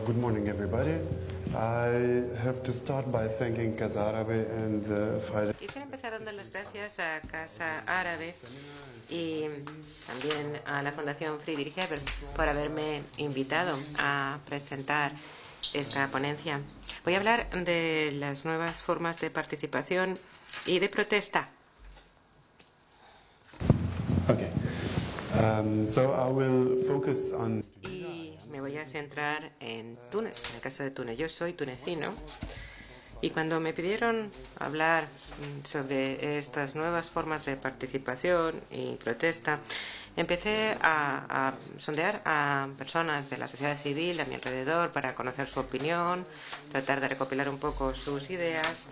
Good morning, everybody. I have to start by thanking Casa Árabe and the Friday. Quisiera empezar dando las gracias a Casa Árabe y también a la Fundación Friedrich Ebert por haberme invitado a presentar esta ponencia. Voy a hablar de las nuevas formas de participación y de protesta. Okay. So I will focus on. Y me voy a centrar en Túnez, en el caso de Túnez. Yo soy tunecino y cuando me pidieron hablar sobre estas nuevas formas de participación y protesta, empecé a sondear a personas de la sociedad civil a mi alrededor para conocer su opinión, tratar de recopilar un poco sus ideas.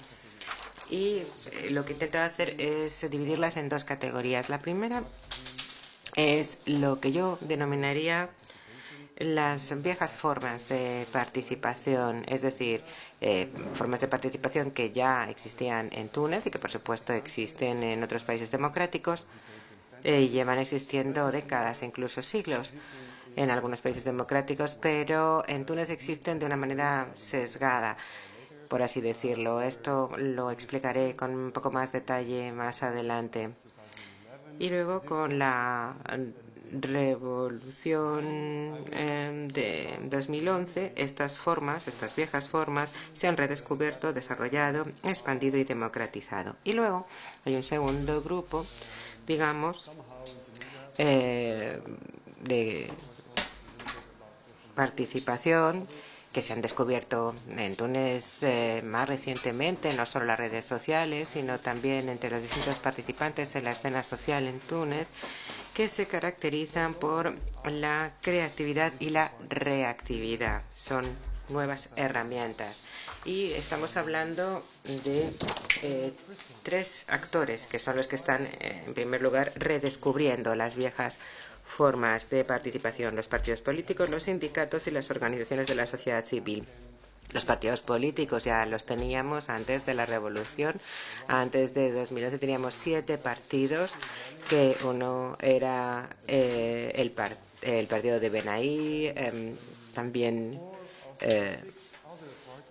Y lo que intento hacer es dividirlas en dos categorías. La primera es lo que yo denominaría las viejas formas de participación, es decir, formas de participación que ya existían en Túnez y que, por supuesto, existen en otros países democráticos y llevan existiendo décadas, incluso siglos, en algunos países democráticos, pero en Túnez existen de una manera sesgada, por así decirlo. Esto lo explicaré con un poco más detalle más adelante. Y luego con la revolución de 2011, estas viejas formas, se han redescubierto, desarrollado, expandido y democratizado. Y luego hay un segundo grupo, digamos, de participación que se han descubierto en Túnez más recientemente, no solo las redes sociales, sino también entre los distintos participantes en la escena social en Túnez, que se caracterizan por la creatividad y la reactividad. Son nuevas herramientas. Y estamos hablando de tres actores, que son los que están, en primer lugar, redescubriendo las viejas formas de participación: los partidos políticos, los sindicatos y las organizaciones de la sociedad civil. Los partidos políticos ya los teníamos antes de la revolución. Antes de 2011 teníamos 7 partidos, que uno era el partido de Benaí, también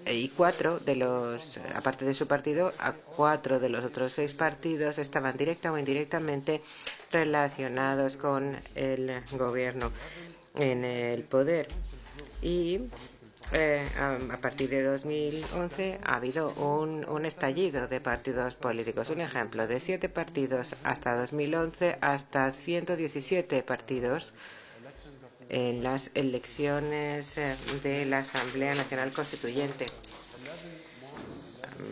y 4 de los, aparte de su partido, a 4 de los otros 6 partidos estaban directa o indirectamente relacionados con el gobierno en el poder. Y a partir de 2011 ha habido un estallido de partidos políticos. Un ejemplo: de 7 partidos hasta 2011 hasta 117 partidos en las elecciones de la Asamblea Nacional Constituyente.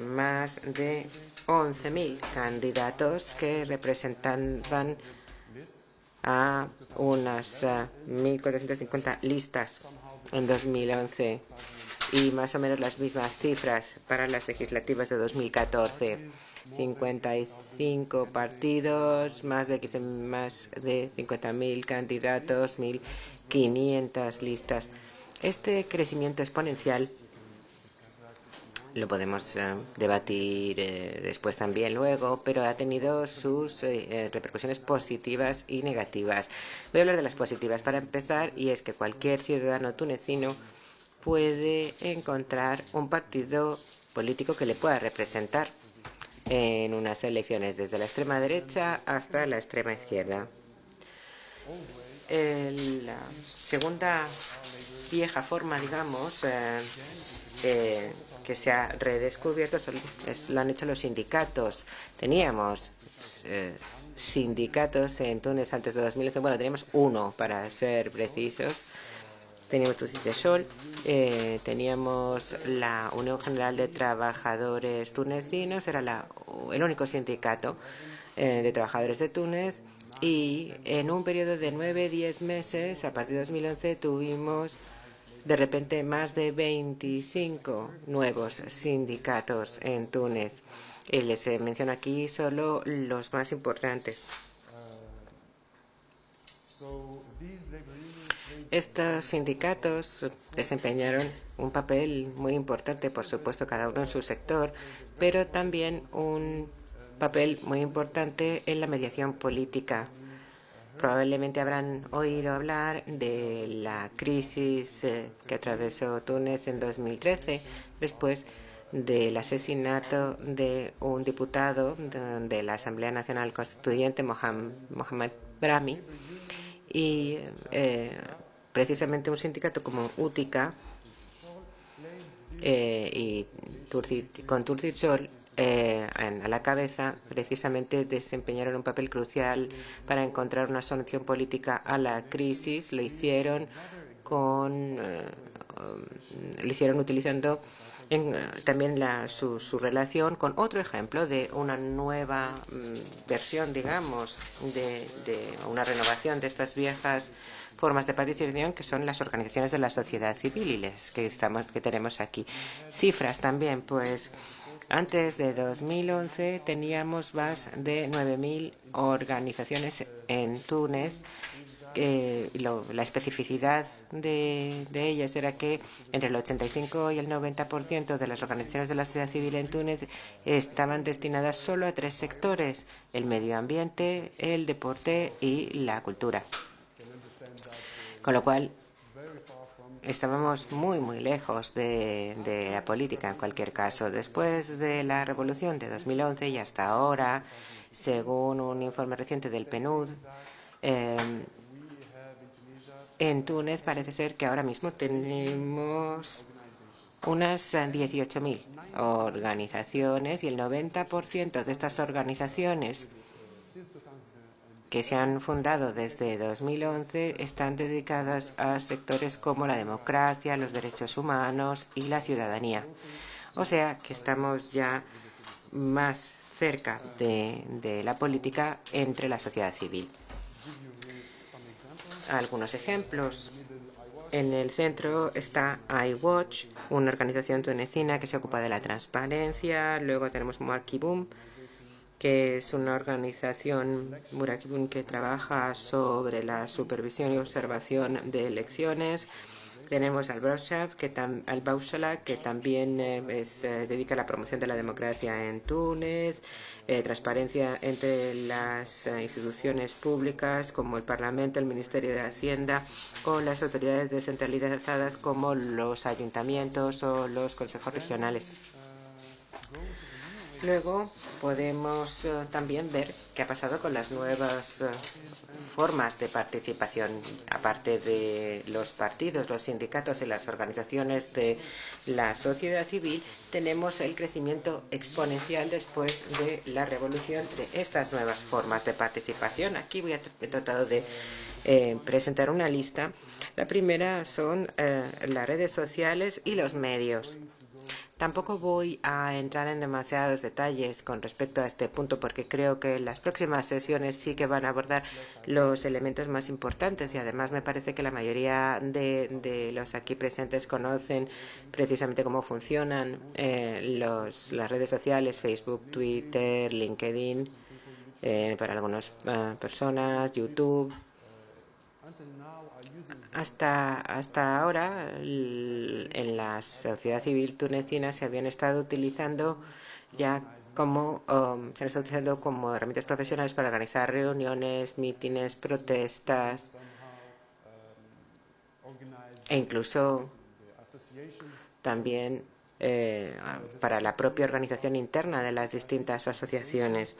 Más de 11.000 candidatos que representaban a unas 1.450 listas en 2011 y más o menos las mismas cifras para las legislativas de 2014. 55 partidos, más de 50.000 candidatos, 1.500 listas. Este crecimiento exponencial lo podemos debatir después también luego, pero ha tenido sus repercusiones positivas y negativas. Voy a hablar de las positivas para empezar, y es que cualquier ciudadano tunecino puede encontrar un partido político que le pueda representar en unas elecciones, desde la extrema derecha hasta la extrema izquierda. La segunda vieja forma, digamos, que se ha redescubierto lo han hecho los sindicatos. Teníamos sindicatos en Túnez antes de 2011. Bueno, teníamos uno, para ser precisos. Teníamos Tucitesol, teníamos la Unión General de Trabajadores Tunecinos, era el único sindicato de trabajadores de Túnez, y en un periodo de 9-10 meses, a partir de 2011, tuvimos de repente más de 25 nuevos sindicatos en Túnez. Y les menciono aquí solo los más importantes. Estos sindicatos desempeñaron un papel muy importante, por supuesto, cada uno en su sector, pero también un papel muy importante en la mediación política Probablemente habrán oído hablar de la crisis que atravesó Túnez en 2013, después del asesinato de un diputado de la Asamblea Nacional Constituyente, Mohamed Brahmi, y precisamente un sindicato como Utica y con Turci Sol a la cabeza, precisamente desempeñaron un papel crucial para encontrar una solución política a la crisis. Lo hicieron utilizando también su relación con otro ejemplo de una nueva versión, digamos, de una renovación de estas viejas formas de participación, que son las organizaciones de la sociedad civil y que tenemos aquí. Cifras también, pues antes de 2011 teníamos más de 9.000 organizaciones en Túnez. La especificidad de ellas era que entre el 85 y el 90% de las organizaciones de la sociedad civil en Túnez estaban destinadas solo a 3 sectores: el medio ambiente, el deporte y la cultura. Con lo cual, estábamos muy lejos de la política en cualquier caso. Después de la revolución de 2011 y hasta ahora, según un informe reciente del PNUD, en Túnez parece ser que ahora mismo tenemos unas 18.000 organizaciones, y el 90% de estas organizaciones que se han fundado desde 2011 están dedicadas a sectores como la democracia, los derechos humanos y la ciudadanía. O sea que estamos ya más cerca de la política entre la sociedad civil. Algunos ejemplos. En el centro está iWatch, una organización tunecina que se ocupa de la transparencia. Luego tenemos Murakibum, que es una organización que trabaja sobre la supervisión y observación de elecciones. Tenemos al Baushala, que también dedica a la promoción de la democracia en Túnez, transparencia entre las instituciones públicas como el Parlamento, el Ministerio de Hacienda, con las autoridades descentralizadas como los ayuntamientos o los consejos regionales. Luego podemos también ver qué ha pasado con las nuevas formas de participación. Aparte de los partidos, los sindicatos y las organizaciones de la sociedad civil, tenemos el crecimiento exponencial después de la revolución de estas nuevas formas de participación. Aquí he tratado de presentar una lista. La primera son las redes sociales y los medios. Tampoco voy a entrar en demasiados detalles con respecto a este punto, porque creo que las próximas sesiones sí que van a abordar los elementos más importantes, y además me parece que la mayoría de los aquí presentes conocen precisamente cómo funcionan las redes sociales: Facebook, Twitter, LinkedIn, para algunas personas, YouTube. Hasta ahora, en la sociedad civil tunecina se habían estado utilizando como herramientas profesionales para organizar reuniones, mítines, protestas e incluso también para la propia organización interna de las distintas asociaciones.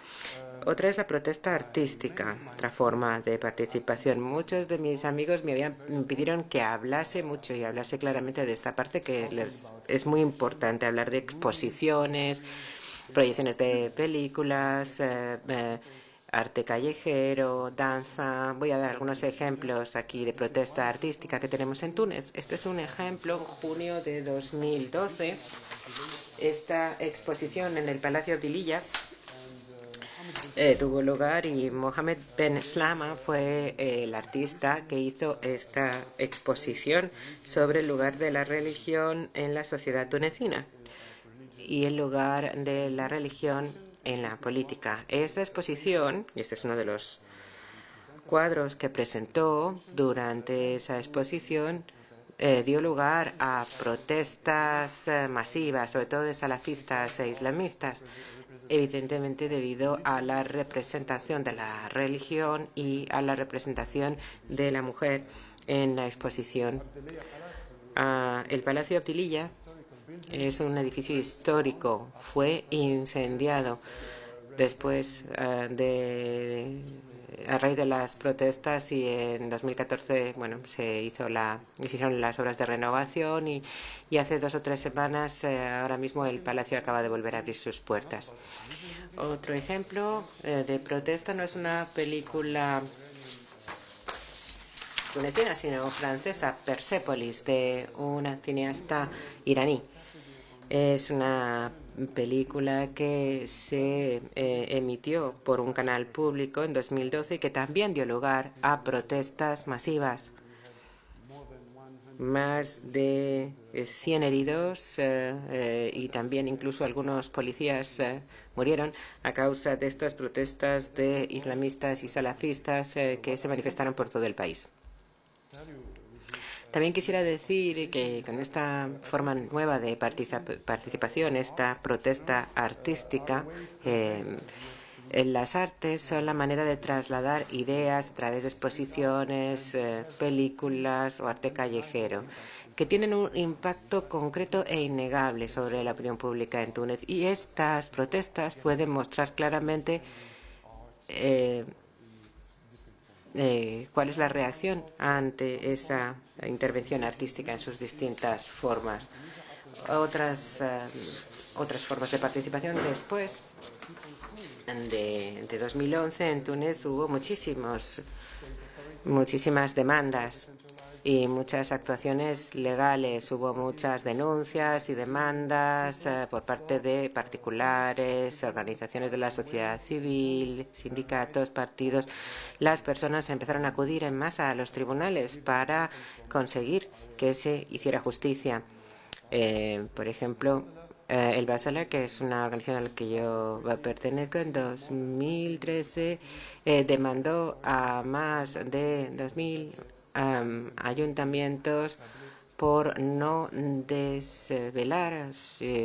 Otra es la protesta artística, otra forma de participación. Muchos de mis amigos me pidieron que hablase mucho y hablase claramente de esta parte, que es muy importante: hablar de exposiciones, proyecciones de películas, arte callejero, danza. Voy a dar algunos ejemplos aquí de protesta artística que tenemos en Túnez. Este es un ejemplo. En junio de 2012, esta exposición en el Palacio Abdililla tuvo lugar, y Mohamed Ben Slama fue el artista que hizo esta exposición sobre el lugar de la religión en la sociedad tunecina y el lugar de la religión en la política. Esta exposición, y este es uno de los cuadros que presentó durante esa exposición, dio lugar a protestas masivas, sobre todo de salafistas e islamistas. evidentemente debido a la representación de la religión y a la representación de la mujer en la exposición. El Palacio Abdililla es un edificio histórico, fue incendiado después a raíz de las protestas, y en 2014 se hicieron las obras de renovación y hace 2 o 3 semanas ahora mismo el palacio acaba de volver a abrir sus puertas. Otro ejemplo de protesta no es una película tunecina sino francesa, Persepolis, de una cineasta iraní. Es una película que se emitió por un canal público en 2012 y que también dio lugar a protestas masivas. Más de 100 heridos y también incluso algunos policías murieron a causa de estas protestas de islamistas y salafistas que se manifestaron por todo el país. También quisiera decir que con esta forma nueva de participación, esta protesta artística, las artes son la manera de trasladar ideas a través de exposiciones, películas o arte callejero, que tienen un impacto concreto e innegable sobre la opinión pública en Túnez. Y estas protestas pueden mostrar claramente cuál es la reacción ante esa intervención artística en sus distintas formas. Otras formas de participación después de 2011 en Túnez hubo muchísimas demandas y muchas actuaciones legales. Hubo muchas denuncias y demandas por parte de particulares, organizaciones de la sociedad civil, sindicatos, partidos. Las personas empezaron a acudir en masa a los tribunales para conseguir que se hiciera justicia. Por ejemplo, el Basala, que es una organización a la que yo pertenezco, en 2013 demandó a más de 2.000 ayuntamientos por no desvelar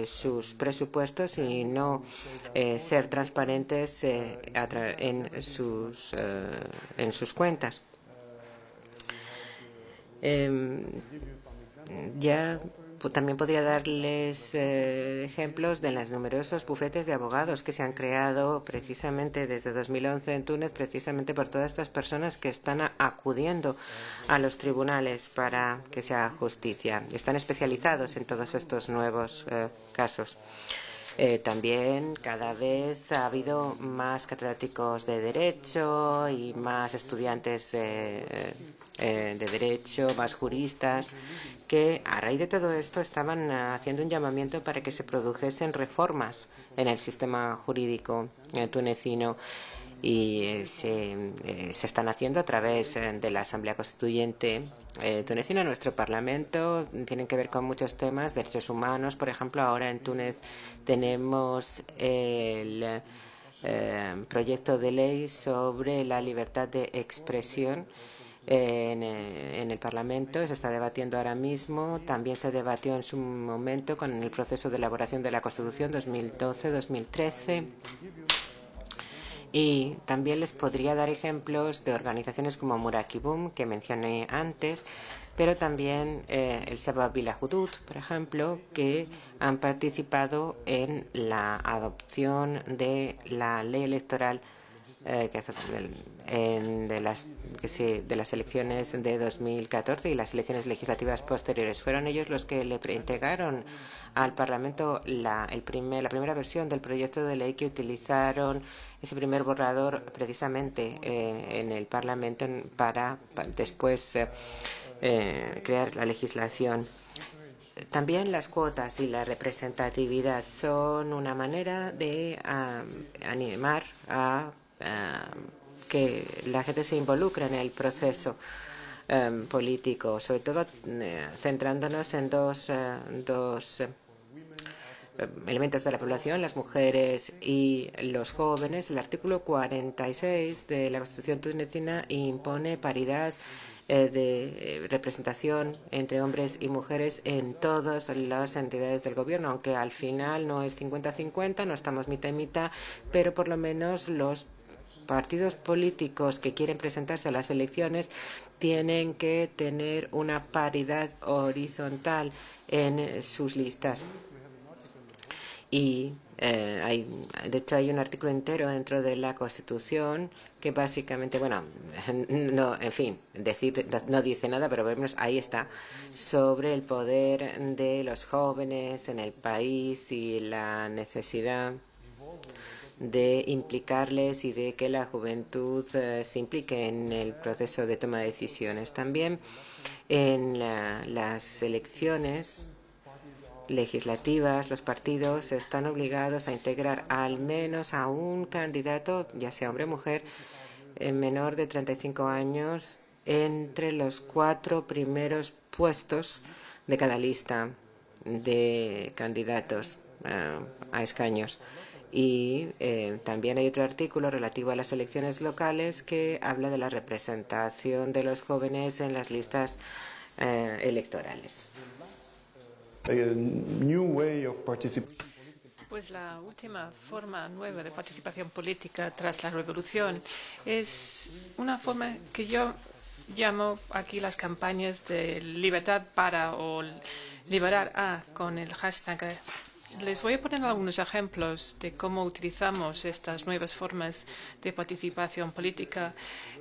sus presupuestos y no ser transparentes en sus cuentas. También podría darles ejemplos de los numerosos bufetes de abogados que se han creado precisamente desde 2011 en Túnez, precisamente por todas estas personas que están acudiendo a los tribunales para que se haga justicia. Están especializados en todos estos nuevos casos. También cada vez ha habido más catedráticos de Derecho y más estudiantes de Derecho, más juristas, que a raíz de todo esto estaban haciendo un llamamiento para que se produjesen reformas en el sistema jurídico tunecino. Y se están haciendo a través de la Asamblea Constituyente tunecina. Nuestro Parlamento tienen que ver con muchos temas, derechos humanos. Por ejemplo, ahora en Túnez tenemos el proyecto de ley sobre la libertad de expresión en el Parlamento. Se está debatiendo ahora mismo. También se debatió en su momento con el proceso de elaboración de la Constitución 2012-2013. Y también les podría dar ejemplos de organizaciones como Murakibum, que mencioné antes, pero también el Shabab y la Hudud, por ejemplo, que han participado en la adopción de la ley electoral de las elecciones de 2014 y las elecciones legislativas posteriores. Fueron ellos los que le entregaron al Parlamento la primera versión del proyecto de ley, que utilizaron ese primer borrador precisamente en el Parlamento para después crear la legislación. También las cuotas y la representatividad son una manera de animar a que la gente se involucre en el proceso político, sobre todo centrándonos en dos elementos de la población, las mujeres y los jóvenes. El artículo 46 de la Constitución tunecina impone paridad de representación entre hombres y mujeres en todas las entidades del gobierno, aunque al final no es 50-50, no estamos mitad y mitad, pero por lo menos los partidos políticos que quieren presentarse a las elecciones tienen que tener una paridad horizontal en sus listas. Y de hecho, hay un artículo entero dentro de la Constitución que básicamente, bueno, no, en fin, no dice nada, pero vemos, ahí está, sobre el poder de los jóvenes en el país y la necesidad de implicarles y de que la juventud se implique en el proceso de toma de decisiones. También en las elecciones legislativas, los partidos están obligados a integrar al menos a un candidato, ya sea hombre o mujer, menor de 35 años, entre los 4 primeros puestos de cada lista de candidatos a escaños. Y también hay otro artículo relativo a las elecciones locales que habla de la representación de los jóvenes en las listas electorales. Pues la última forma nueva de participación política tras la revolución es una forma que yo llamo aquí las campañas de libertad para o liberar a con el hashtag. Les voy a poner algunos ejemplos de cómo utilizamos estas nuevas formas de participación política.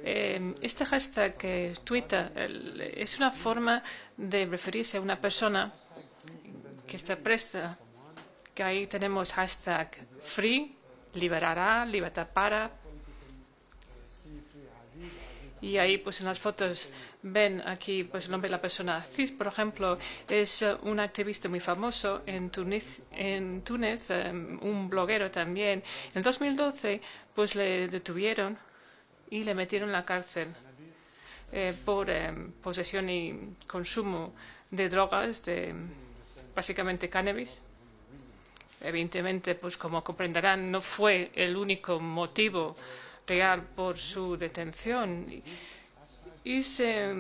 Este hashtag Twitter es una forma de referirse a una persona que está presta, que ahí tenemos hashtag free, liberará, libertad para. Y ahí pues en las fotos ven aquí pues el nombre de la persona. Aziz, por ejemplo, es un activista muy famoso en Túnez, un bloguero también. En 2012 pues le detuvieron y le metieron en la cárcel por posesión y consumo de drogas, básicamente cannabis. Evidentemente, pues como comprenderán, no fue el único motivo real por su detención. Y se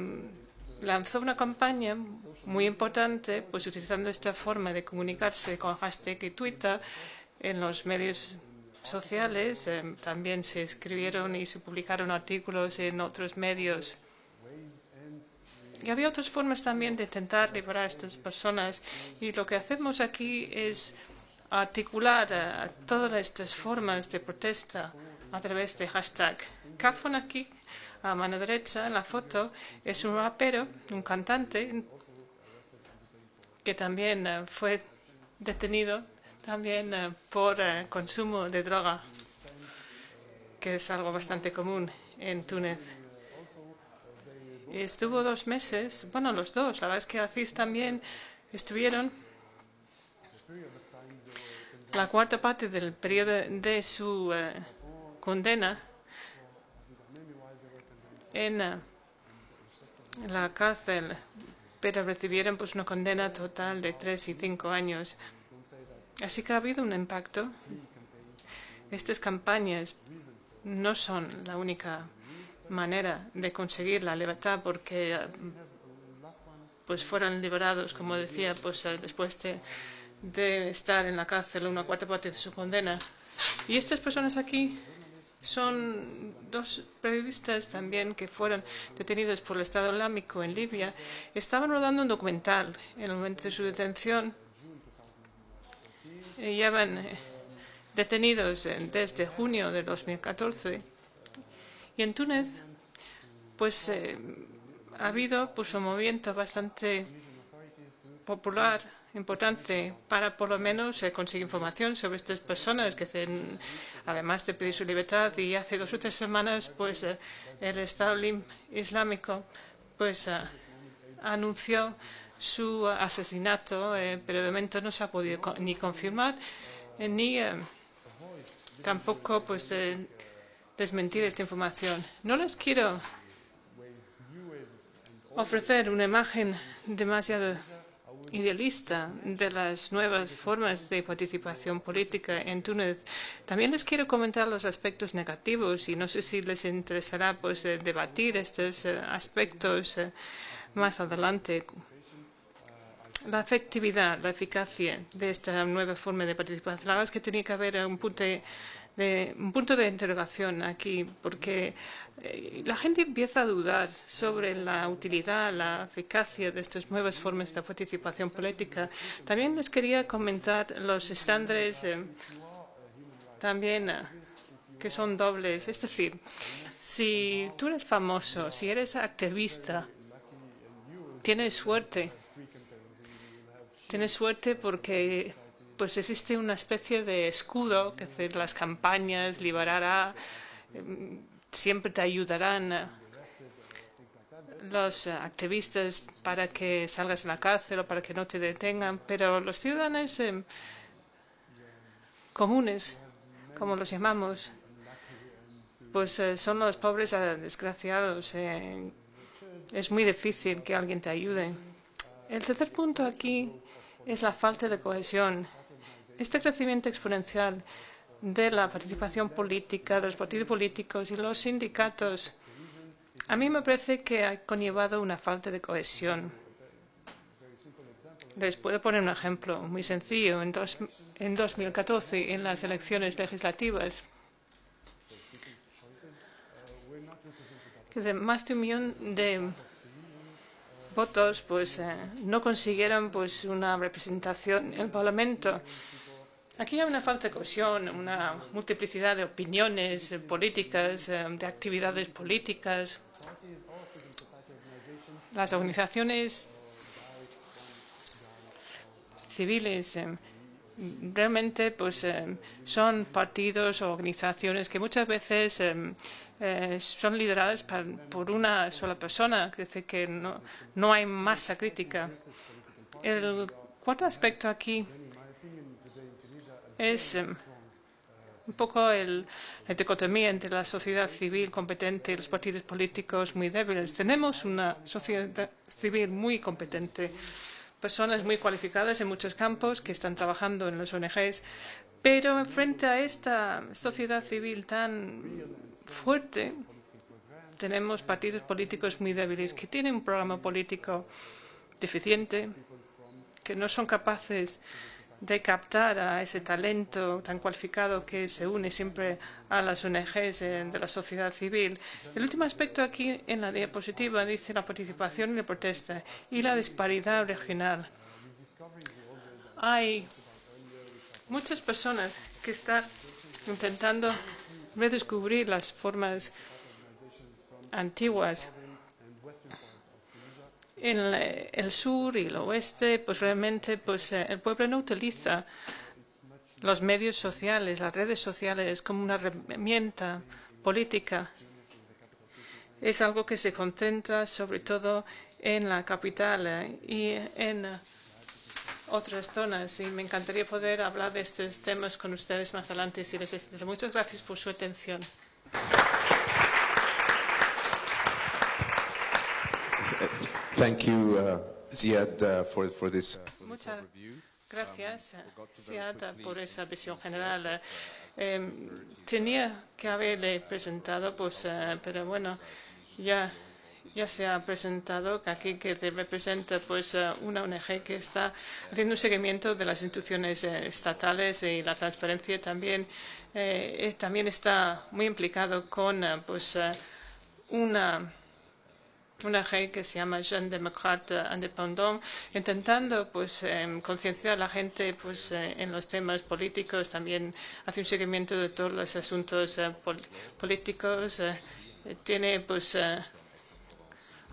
lanzó una campaña muy importante, pues utilizando esta forma de comunicarse con hashtag y Twitter en los medios sociales. También se escribieron y se publicaron artículos en otros medios. Y había otras formas también de intentar liberar a estas personas. Y lo que hacemos aquí es articular todas estas formas de protesta a través de hashtag. Cafon aquí, a mano derecha, en la foto, es un rapero, un cantante, que también fue detenido también por consumo de droga, que es algo bastante común en Túnez. Estuvo 2 meses, bueno, los dos, la verdad es que Aziz también estuvieron la cuarta parte del periodo de su condena en la cárcel, pero recibieron pues una condena total de 3 y 5 años. Así que ha habido un impacto. Estas campañas no son la única manera de conseguir la libertad, porque pues fueron liberados, como decía, pues después de estar en la cárcel una cuarta parte de su condena. Y estas personas aquí son 2 periodistas también que fueron detenidos por el Estado Islámico en Libia. Estaban rodando un documental en el momento de su detención. Llevan detenidos desde junio de 2014. Y en Túnez, pues ha habido pues un movimiento bastante popular, importante, para por lo menos conseguir información sobre estas personas que además de pedir su libertad. Y hace 2 o 3 semanas pues el Estado Islámico pues anunció su asesinato, pero de momento no se ha podido ni confirmar ni tampoco pues desmentir esta información. No les quiero ofrecer una imagen demasiado idealista de las nuevas formas de participación política en Túnez. También les quiero comentar los aspectos negativos y no sé si les interesará pues debatir estos aspectos más adelante. La efectividad, la eficacia de esta nueva forma de participación. La verdad es que tenía que haber un punto de interrogación aquí, porque la gente empieza a dudar sobre la utilidad, la eficacia de estas nuevas formas de participación política. También les quería comentar los estándares también que son dobles. Es decir, si tú eres famoso, si eres activista, tienes suerte. Tienes suerte porque pues existe una especie de escudo que hacer las campañas, liberará, siempre te ayudarán los activistas para que salgas de la cárcel o para que no te detengan, pero los ciudadanos comunes, como los llamamos, pues son los pobres desgraciados. Es muy difícil que alguien te ayude. El tercer punto aquí es la falta de cohesión. Este crecimiento exponencial de la participación política, de los partidos políticos y los sindicatos, a mí me parece que ha conllevado una falta de cohesión. Les puedo poner un ejemplo muy sencillo. En 2014, en las elecciones legislativas, más de 1 millón de votos pues no consiguieron pues una representación en el Parlamento. Aquí hay una falta de cohesión, una multiplicidad de opiniones políticas, de actividades políticas. Las organizaciones civiles realmente pues son partidos o organizaciones que muchas veces son lideradas por una sola persona, es decir, que no hay masa crítica. El cuarto aspecto aquí es un poco la dicotomía entre la sociedad civil competente y los partidos políticos muy débiles. Tenemos una sociedad civil muy competente, personas muy cualificadas en muchos campos que están trabajando en las ONGs, pero frente a esta sociedad civil tan fuerte, tenemos partidos políticos muy débiles que tienen un programa político deficiente, que no son capaces de captar a ese talento tan cualificado que se une siempre a las ONGs de la sociedad civil. El último aspecto aquí en la diapositiva dice la participación y la protesta y la disparidad regional. Hay muchas personas que están intentando redescubrir las formas antiguas. En el sur y el oeste, pues realmente pues, el pueblo no utiliza los medios sociales, las redes sociales como una herramienta política. Es algo que se concentra sobre todo en la capital y en otras zonas. Y me encantaría poder hablar de estos temas con ustedes más adelante. Muchas gracias por su atención. Thank you, Ziad, for this Muchas gracias, Ziad, por esa visión general. Tenía que haberle presentado, pues, pero bueno, ya se ha presentado aquí que representa pues una ONG que está haciendo un seguimiento de las instituciones estatales y la transparencia también está muy implicado con pues una ONG que se llama Jeunes Démocrates Indépendants, intentando pues concienciar a la gente pues en los temas políticos, también hace un seguimiento de todos los asuntos políticos, tiene pues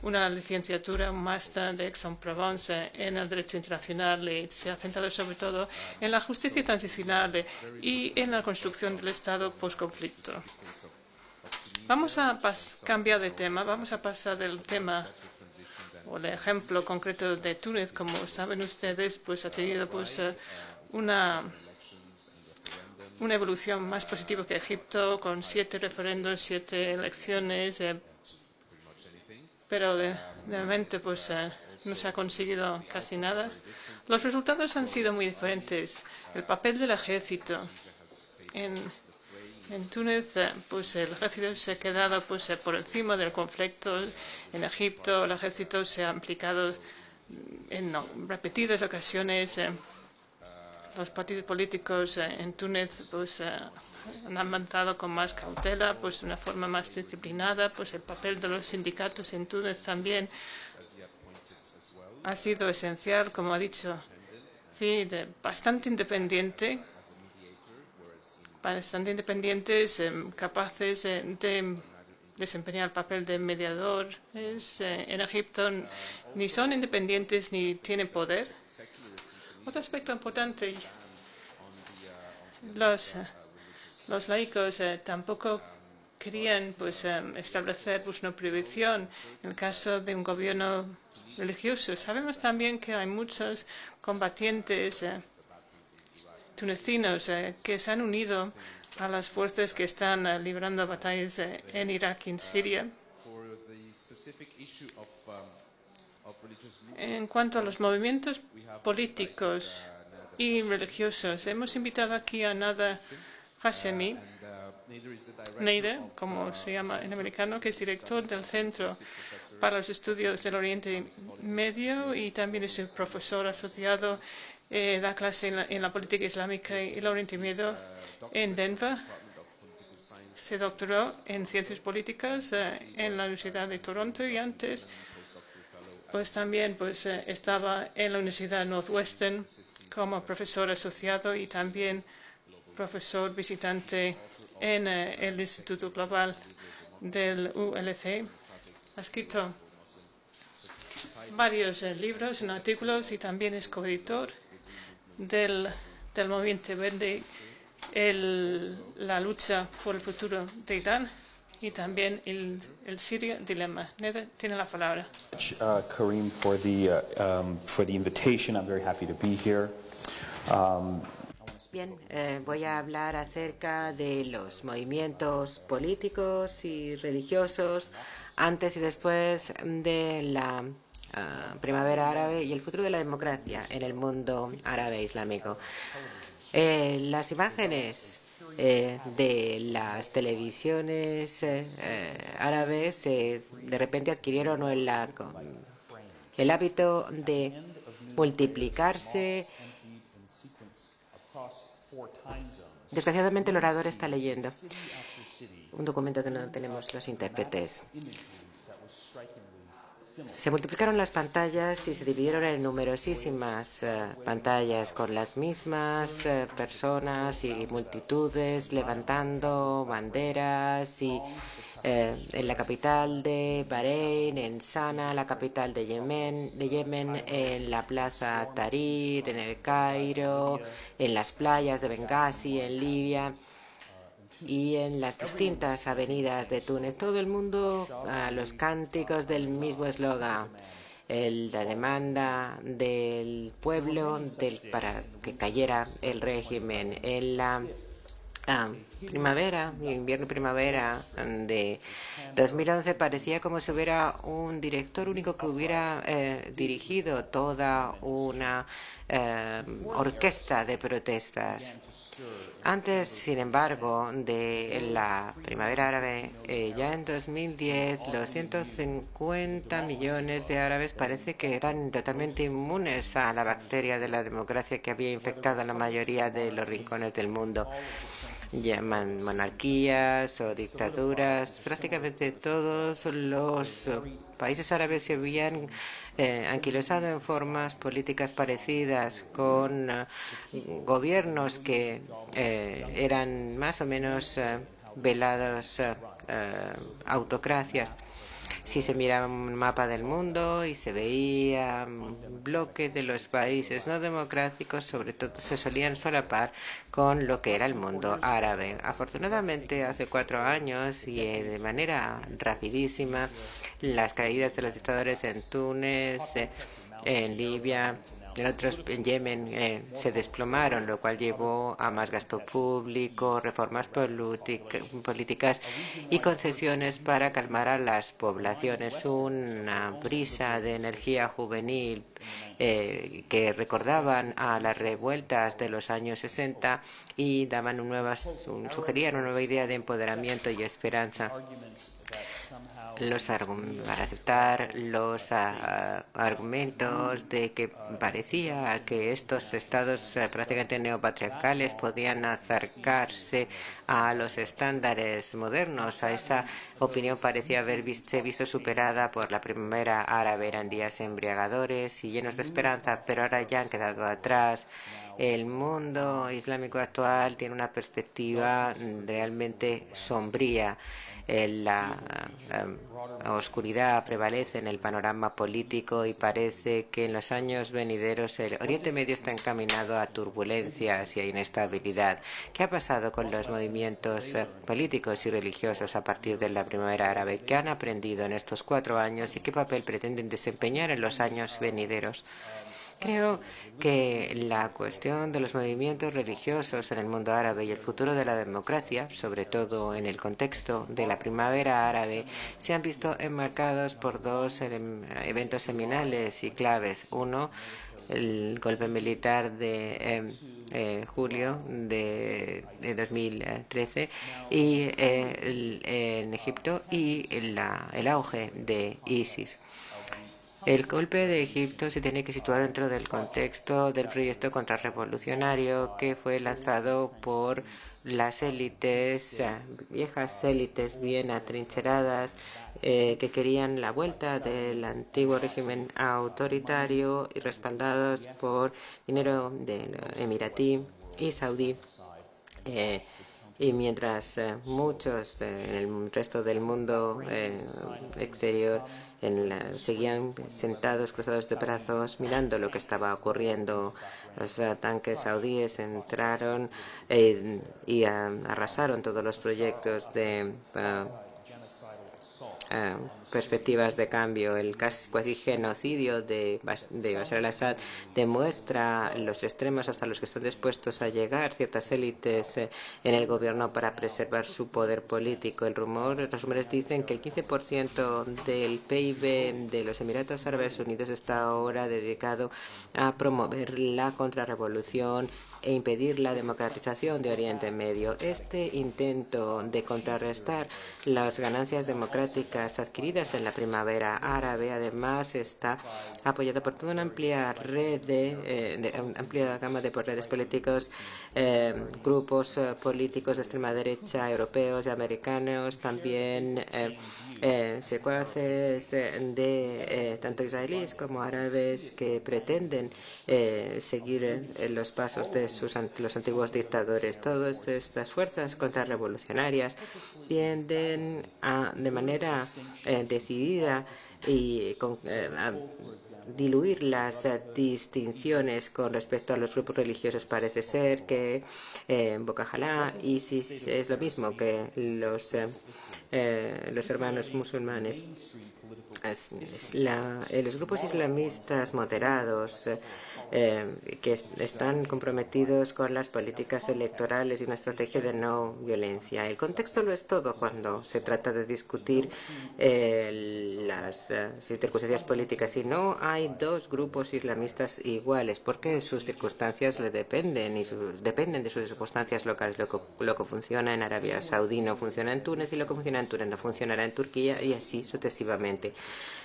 una licenciatura, un máster de Aix-en-Provence en el derecho internacional y se ha centrado sobre todo en la justicia transicional y en la construcción del Estado postconflicto. Vamos a cambiar de tema, vamos a pasar del tema o el ejemplo concreto de Túnez. Como saben ustedes, pues ha tenido pues una evolución más positiva que Egipto, con 7 referendos, 7 elecciones, pero de momento pues no se ha conseguido casi nada. Los resultados han sido muy diferentes. El papel del ejército en Túnez, pues el ejército se ha quedado por encima del conflicto. En Egipto el ejército se ha implicado en repetidas ocasiones. Los partidos políticos en Túnez han avanzado con más cautela, de una forma más disciplinada. El papel de los sindicatos en Túnez también ha sido esencial, como ha dicho, sí, bastante independientes, capaces de desempeñar el papel de mediador. En Egipto ni son independientes ni tienen poder. Otro aspecto importante, los laicos tampoco querían establecer una prohibición en el caso de un gobierno religioso. Sabemos también que hay muchos combatientes tunecinos que se han unido a las fuerzas que están librando batallas en Irak y en Siria. En cuanto a los movimientos políticos y religiosos, hemos invitado aquí a Nada Hashemi, Neide, como se llama en americano, que es director del Centro para los Estudios del Oriente Medio y también es un profesor asociado, da clase en la política islámica y el Oriente Medio en Denver. Se doctoró en Ciencias Políticas en la Universidad de Toronto y antes también estaba en la Universidad Northwestern como profesor asociado y también profesor visitante en el Instituto Global del ULC. Ha escrito varios libros, artículos y también es coeditor del Movimiento Verde, la lucha por el futuro de Irán y también el Siria Dilema. Neda tiene la palabra. Karim, for the invitation. I'm very happy to be here. Bien, voy a hablar acerca de los movimientos políticos y religiosos antes y después de la primavera árabe y el futuro de la democracia en el mundo árabe islámico. Las imágenes de las televisiones árabes de repente adquirieron el hábito de multiplicarse. Desgraciadamente el orador está leyendo un documento que no tenemos los intérpretes. Se multiplicaron las pantallas y se dividieron en numerosísimas pantallas con las mismas personas y multitudes levantando banderas y en la capital de Bahrein, en Sana, la capital de Yemen, en la plaza Tahrir, en el Cairo, en las playas de Bengasi, en Libia y en las distintas avenidas de Túnez. Todo el mundo a los cánticos del mismo eslogan, la demanda del pueblo para que cayera el régimen. En la invierno-primavera de 2011 parecía como si hubiera un director único que hubiera dirigido toda una orquesta de protestas. Antes, sin embargo, de la primavera árabe, ya en 2010, los 150 millones de árabes parece que eran totalmente inmunes a la bacteria de la democracia que había infectado a la mayoría de los rincones del mundo. Llaman monarquías o dictaduras. Prácticamente todos los países árabes se habían anquilosado en formas políticas parecidas, con gobiernos que eran más o menos velados autocracias. Si se miraba un mapa del mundo y se veía un bloque de los países no democráticos, sobre todo se solían solapar con lo que era el mundo árabe. Afortunadamente, hace 4 años y de manera rapidísima, las caídas de los dictadores en Túnez, en Libia, otros en Yemen se desplomaron, lo cual llevó a más gasto público, reformas políticas y concesiones para calmar a las poblaciones. Una brisa de energía juvenil que recordaban a las revueltas de los años 60 y daban sugerían una nueva idea de empoderamiento y esperanza. Para aceptar los argumentos de que parecía que estos estados prácticamente neopatriarcales podían acercarse a los estándares modernos. A esa opinión parecía haberse visto superada por la primavera árabe. Eran días embriagadores y llenos de esperanza, pero ahora ya han quedado atrás. El mundo islámico actual tiene una perspectiva realmente sombría. La oscuridad prevalece en el panorama político y parece que en los años venideros el Oriente Medio está encaminado a turbulencias y a inestabilidad. ¿Qué ha pasado con los movimientos políticos y religiosos a partir de la primavera árabe? ¿Qué han aprendido en estos 4 años y qué papel pretenden desempeñar en los años venideros? Creo que la cuestión de los movimientos religiosos en el mundo árabe y el futuro de la democracia, sobre todo en el contexto de la primavera árabe, se han visto enmarcados por 2 eventos seminales y claves. Uno, el golpe militar de julio de 2013 y en Egipto y el auge de ISIS. El golpe de Egipto se tiene que situar dentro del contexto del proyecto contrarrevolucionario que fue lanzado por las élites, viejas élites bien atrincheradas, que querían la vuelta del antiguo régimen autoritario y respaldados por dinero del emiratí y saudí. Y mientras muchos en el resto del mundo exterior seguían sentados, cruzados de brazos, mirando lo que estaba ocurriendo, los tanques saudíes entraron y arrasaron todos los proyectos de perspectivas de cambio. El cuasi genocidio de Bashar al-Assad demuestra los extremos hasta los que están dispuestos a llegar ciertas élites en el gobierno para preservar su poder político. Los rumores dicen que el 15% del PIB de los Emiratos Árabes Unidos está ahora dedicado a promover la contrarrevolución e impedir la democratización de Oriente Medio. Este intento de contrarrestar las ganancias democráticas adquiridas en la primavera árabe, además, está apoyado por toda una amplia red amplia gama de redes políticos, grupos políticos de extrema derecha, europeos y americanos, también secuaces de tanto israelíes como árabes que pretenden seguir los pasos de los antiguos dictadores. Todas estas fuerzas contrarrevolucionarias tienden a, de manera decidida y a diluir las distinciones con respecto a los grupos religiosos. Parece ser que Boko Haram, ISIS es lo mismo que los hermanos musulmanes. Los grupos islamistas moderados que están comprometidos con las políticas electorales y una estrategia de no violencia. El contexto lo es todo cuando se trata de discutir las circunstancias políticas. Y no hay 2 grupos islamistas iguales, porque sus circunstancias dependen de sus circunstancias locales. Lo que funciona en Arabia Saudí no funciona en Túnez, y lo que funciona en Túnez no funcionará en Turquía, y así sucesivamente.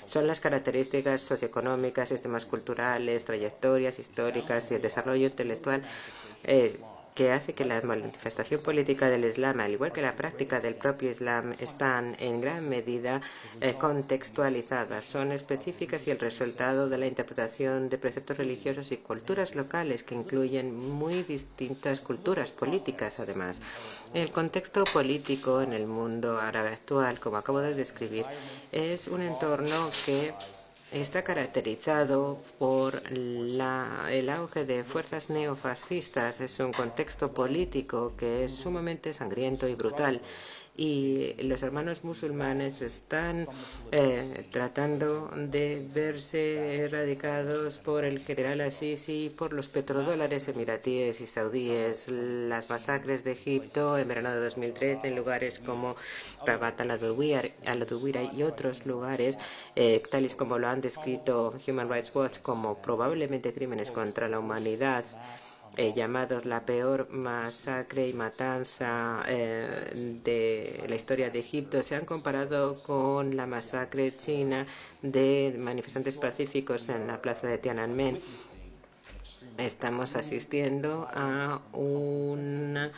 Son las características socioeconómicas, sistemas culturales, trayectorias históricas y el desarrollo intelectual que hace que la manifestación política del Islam, al igual que la práctica del propio Islam, están en gran medida contextualizadas, son específicas y el resultado de la interpretación de preceptos religiosos y culturas locales que incluyen muy distintas culturas políticas, además. El contexto político en el mundo árabe actual, como acabo de describir, es un entorno que está caracterizado por el auge de fuerzas neofascistas. Es un contexto político que es sumamente sangriento y brutal, y los hermanos musulmanes están tratando de verse erradicados por el general al-Sisi y por los petrodólares emiratíes y saudíes. Las masacres de Egipto en verano de 2013 en lugares como Rabat al-Adawira y otros lugares, tales como lo han descrito Human Rights Watch como probablemente crímenes contra la humanidad, llamados la peor masacre y matanza de la historia de Egipto, se han comparado con la masacre china de manifestantes pacíficos en la plaza de Tiananmen. Estamos asistiendo a un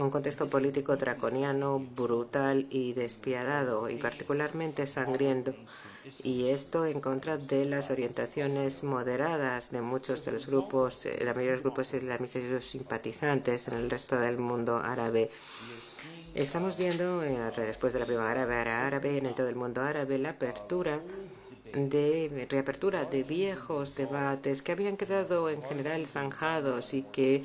contexto político draconiano, brutal y despiadado, y particularmente sangriento. Y esto en contra de las orientaciones moderadas de muchos de los grupos, la mayoría de los grupos islamistas y sus simpatizantes en el resto del mundo árabe. Estamos viendo, después de la primavera árabe, en todo el mundo árabe, la reapertura de viejos debates que habían quedado en general zanjados y que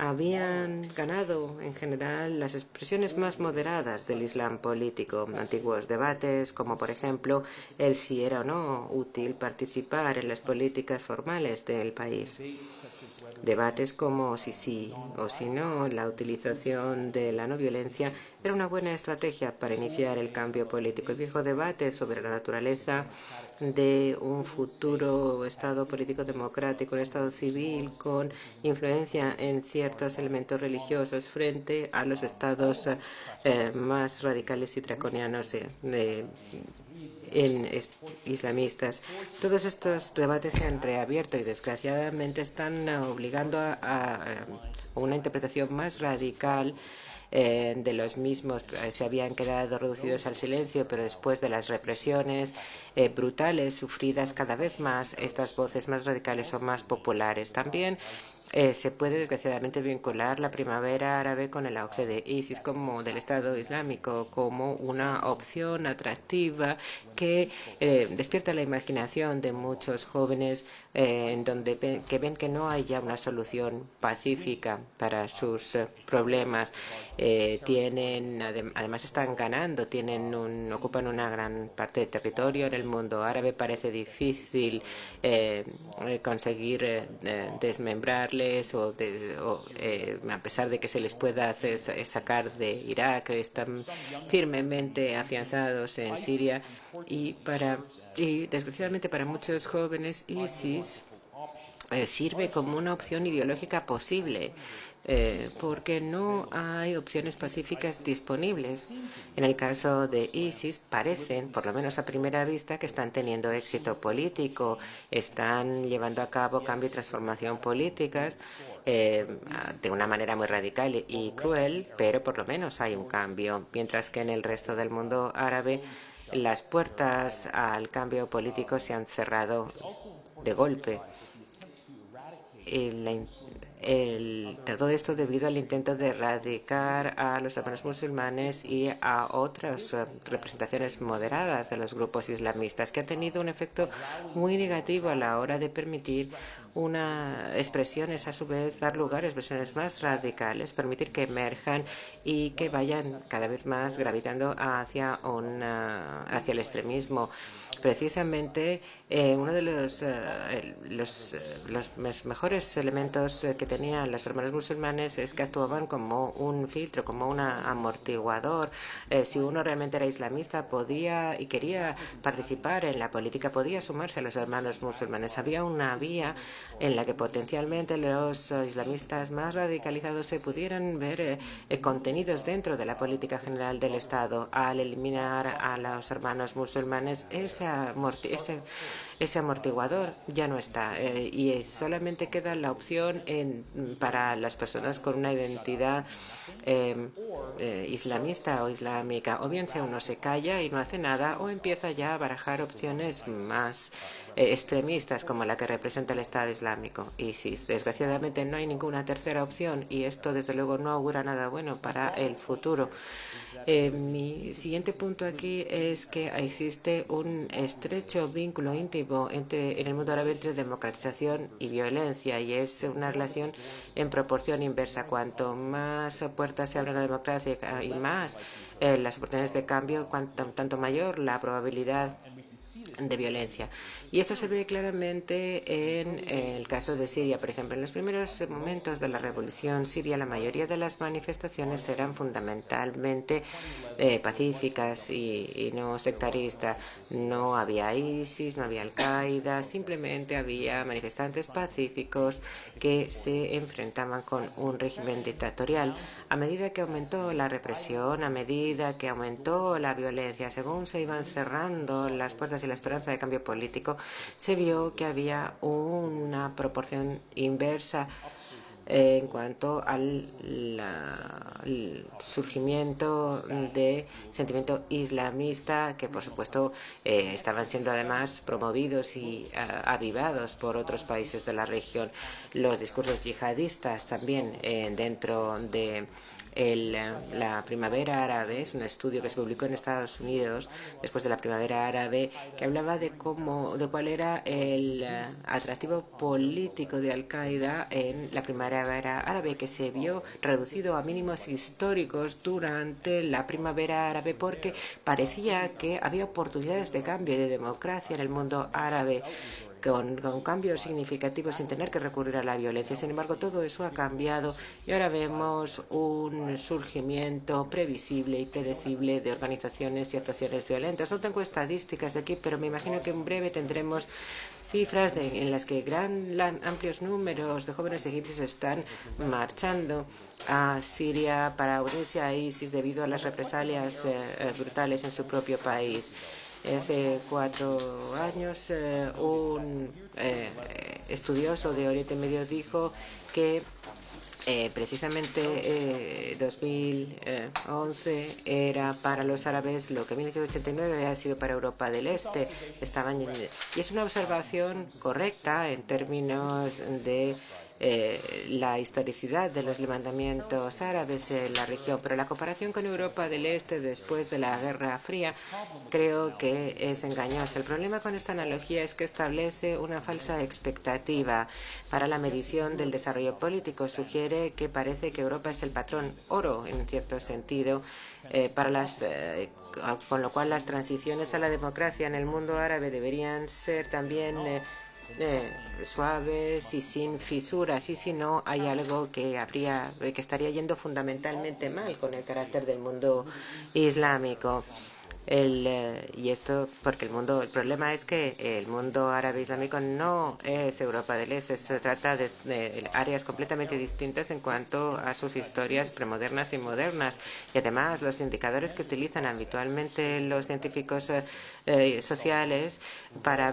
habían ganado en general las expresiones más moderadas del Islam político. Antiguos debates como, por ejemplo, el si era o no útil participar en las políticas formales del país. Debates como si sí o si no, la utilización de la no violencia era una buena estrategia para iniciar el cambio político. El viejo debate sobre la naturaleza de un futuro Estado político democrático, un Estado civil con influencia en ciertos elementos religiosos frente a los estados más radicales y draconianos islamistas. Todos estos debates se han reabierto y desgraciadamente están obligando a una interpretación más radical de los mismos. Se habían quedado reducidos al silencio, pero después de las represiones brutales sufridas cada vez más, estas voces más radicales son más populares. También se puede desgraciadamente vincular la primavera árabe con el auge de ISIS como del Estado Islámico como una opción atractiva que despierta la imaginación de muchos jóvenes que ven que no hay ya una solución pacífica para sus problemas. Además están ganando, ocupan una gran parte de territorio en el mundo árabe. Parece difícil conseguir desmembrarles a pesar de que se les pueda sacar de Irak. Están firmemente afianzados en Siria y desgraciadamente para muchos jóvenes ISIS sirve como una opción ideológica posible. Porque no hay opciones pacíficas disponibles. En el caso de ISIS parecen, por lo menos a primera vista, que están teniendo éxito político, están llevando a cabo cambio y transformación políticas de una manera muy radical y cruel, pero por lo menos hay un cambio, mientras que en el resto del mundo árabe las puertas al cambio político se han cerrado de golpe. Todo esto debido al intento de erradicar a los hermanos musulmanes y a otras representaciones moderadas de los grupos islamistas, que ha tenido un efecto muy negativo a la hora de permitir expresiones, a su vez, dar lugar a expresiones más radicales, permitir que emerjan y que vayan cada vez más gravitando hacia el extremismo. Precisamente uno de los mejores elementos que tenían los hermanos musulmanes es que actuaban como un filtro, como un amortiguador. Si uno realmente era islamista y quería participar en la política, podía sumarse a los hermanos musulmanes. Había una vía en la que potencialmente los islamistas más radicalizados se pudieran ver contenidos dentro de la política general del Estado. Al eliminar a los hermanos musulmanes, ese amortiguador ya no está y solamente queda la opción para las personas con una identidad islamista o islámica. O bien uno se calla y no hace nada, o empieza ya a barajar opciones más extremistas como la que representa el Estado Islámico, ISIS. Desgraciadamente no hay ninguna tercera opción y esto desde luego no augura nada bueno para el futuro. Mi siguiente punto aquí es que existe un estrecho vínculo íntimo en el mundo árabe entre democratización y violencia, y es una relación en proporción inversa. Cuanto más puertas se abren a la democracia y más las oportunidades de cambio, tanto mayor la probabilidad de violencia. Y esto se ve claramente en el caso de Siria, por ejemplo. En los primeros momentos de la revolución siria, la mayoría de las manifestaciones eran fundamentalmente pacíficas y no sectaristas. No había ISIS, no había Al-Qaeda, simplemente había manifestantes pacíficos que se enfrentaban con un régimen dictatorial. A medida que aumentó la represión, a medida que aumentó la violencia, según se iban cerrando las puertas y la esperanza de cambio político, se vio que había una proporción inversa en cuanto al surgimiento de sentimiento islamista, que por supuesto estaban siendo además promovidos y avivados por otros países de la región. Los discursos yihadistas también dentro de la primavera árabe, es un estudio que se publicó en Estados Unidos después de la primavera árabe, que hablaba de cuál era el atractivo político de Al-Qaeda en la primavera árabe, que se vio reducido a mínimos históricos durante la primavera árabe, porque parecía que había oportunidades de cambio y de democracia en el mundo árabe, con cambios significativos sin tener que recurrir a la violencia. Sin embargo, todo eso ha cambiado y ahora vemos un surgimiento previsible y predecible de organizaciones y actuaciones violentas. No tengo estadísticas de aquí, pero me imagino que en breve tendremos cifras en las que amplios números de jóvenes egipcios están marchando a Siria para unirse a ISIS debido a las represalias brutales en su propio país. Hace 4 años, un estudioso de Oriente Medio dijo que precisamente 2011 era para los árabes lo que en 1989 había sido para Europa del Este. Y es una observación correcta en términos de la historicidad de los levantamientos árabes en la región, pero la comparación con Europa del Este después de la Guerra Fría creo que es engañosa. El problema con esta analogía es que establece una falsa expectativa para la medición del desarrollo político. Sugiere que parece que Europa es el patrón oro, en cierto sentido, con lo cual las transiciones a la democracia en el mundo árabe deberían ser también suaves y sin fisuras, y si no hay algo que estaría yendo fundamentalmente mal con el carácter del mundo islámico. Y esto porque el problema es que el mundo árabe islámico no es Europa del Este. Se trata de áreas completamente distintas en cuanto a sus historias premodernas y modernas. Y además los indicadores que utilizan habitualmente los científicos sociales para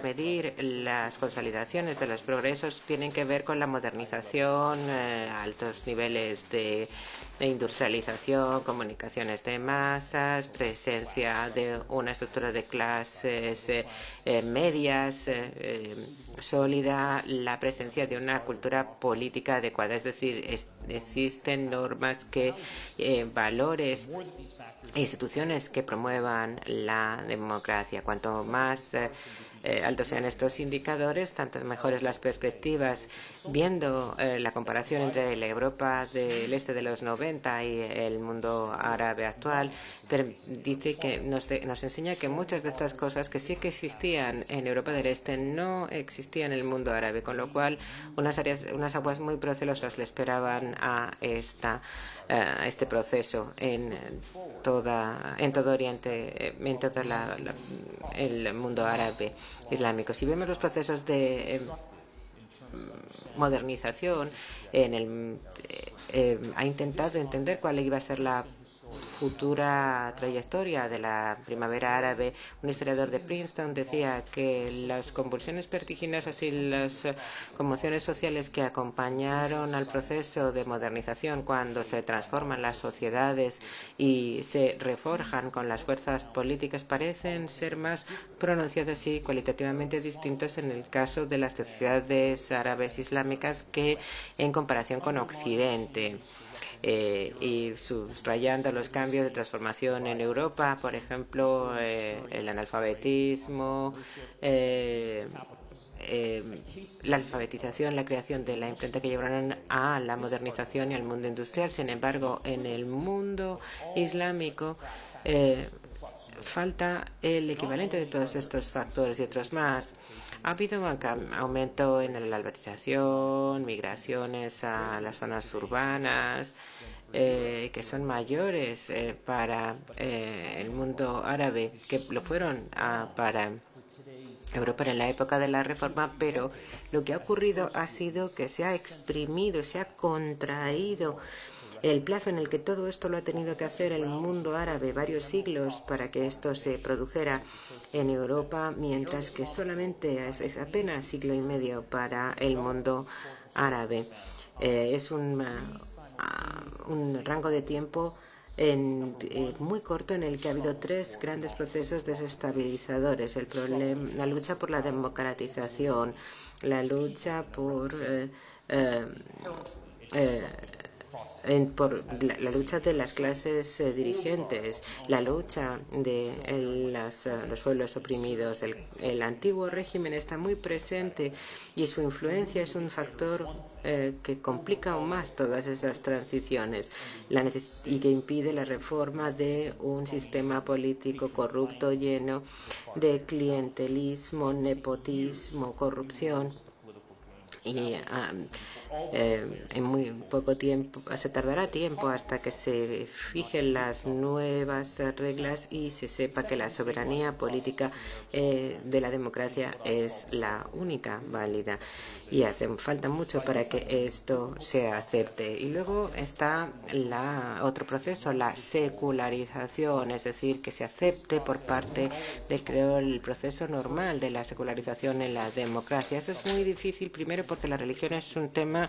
medir las consolidaciones de los progresos tienen que ver con la modernización, altos niveles de industrialización, comunicaciones de masas, presencia de una estructura de clases medias sólida, la presencia de una cultura política adecuada. Es decir, existen normas valores e instituciones que promuevan la democracia. Cuanto más altos sean estos indicadores, tanto mejores las perspectivas. Viendo la comparación entre la Europa del Este de los 90 y el mundo árabe actual, dice que nos enseña que muchas de estas cosas que sí que existían en Europa del Este no existían en el mundo árabe, con lo cual unas aguas muy procelosas le esperaban a este proceso en todo Oriente, en todo el mundo árabe islámico. Si vemos los procesos de modernización, ha intentado entender cuál iba a ser la futura trayectoria de la primavera árabe. Un historiador de Princeton decía que las convulsiones vertiginosas y las conmociones sociales que acompañaron al proceso de modernización, cuando se transforman las sociedades y se reforjan con las fuerzas políticas, parecen ser más pronunciadas y cualitativamente distintas en el caso de las sociedades árabes islámicas que en comparación con Occidente. Y subrayando los cambios de transformación en Europa, por ejemplo, el analfabetismo, la alfabetización, la creación de la imprenta que llevaron a la modernización y al mundo industrial. Sin embargo, en el mundo islámico falta el equivalente de todos estos factores y otros más. Ha habido un aumento en la alfabetización, migraciones a las zonas urbanas, que son mayores para el mundo árabe, que lo fueron para Europa en la época de la Reforma, pero lo que ha ocurrido ha sido que se ha exprimido, se ha contraído el plazo en el que todo esto lo ha tenido que hacer el mundo árabe, varios siglos para que esto se produjera en Europa, mientras que solamente es apenas siglo y medio para el mundo árabe. Es un rango de tiempo muy corto en el que ha habido tres grandes procesos desestabilizadores: la lucha por la democratización, la lucha por la lucha de las clases dirigentes, la lucha de los pueblos oprimidos. El antiguo régimen está muy presente y su influencia es un factor que complica aún más todas esas transiciones y que impide la reforma de un sistema político corrupto lleno de clientelismo, nepotismo, corrupción. Y en muy poco tiempo, se tardará tiempo hasta que se fijen las nuevas reglas y se sepa que la soberanía política de la democracia es la única válida. Y hace falta mucho para que esto se acepte. Y luego está otro proceso, la secularización, es decir, que se acepte por parte el proceso normal de la secularización en la democracia. Eso es muy difícil, primero porque la religión es un tema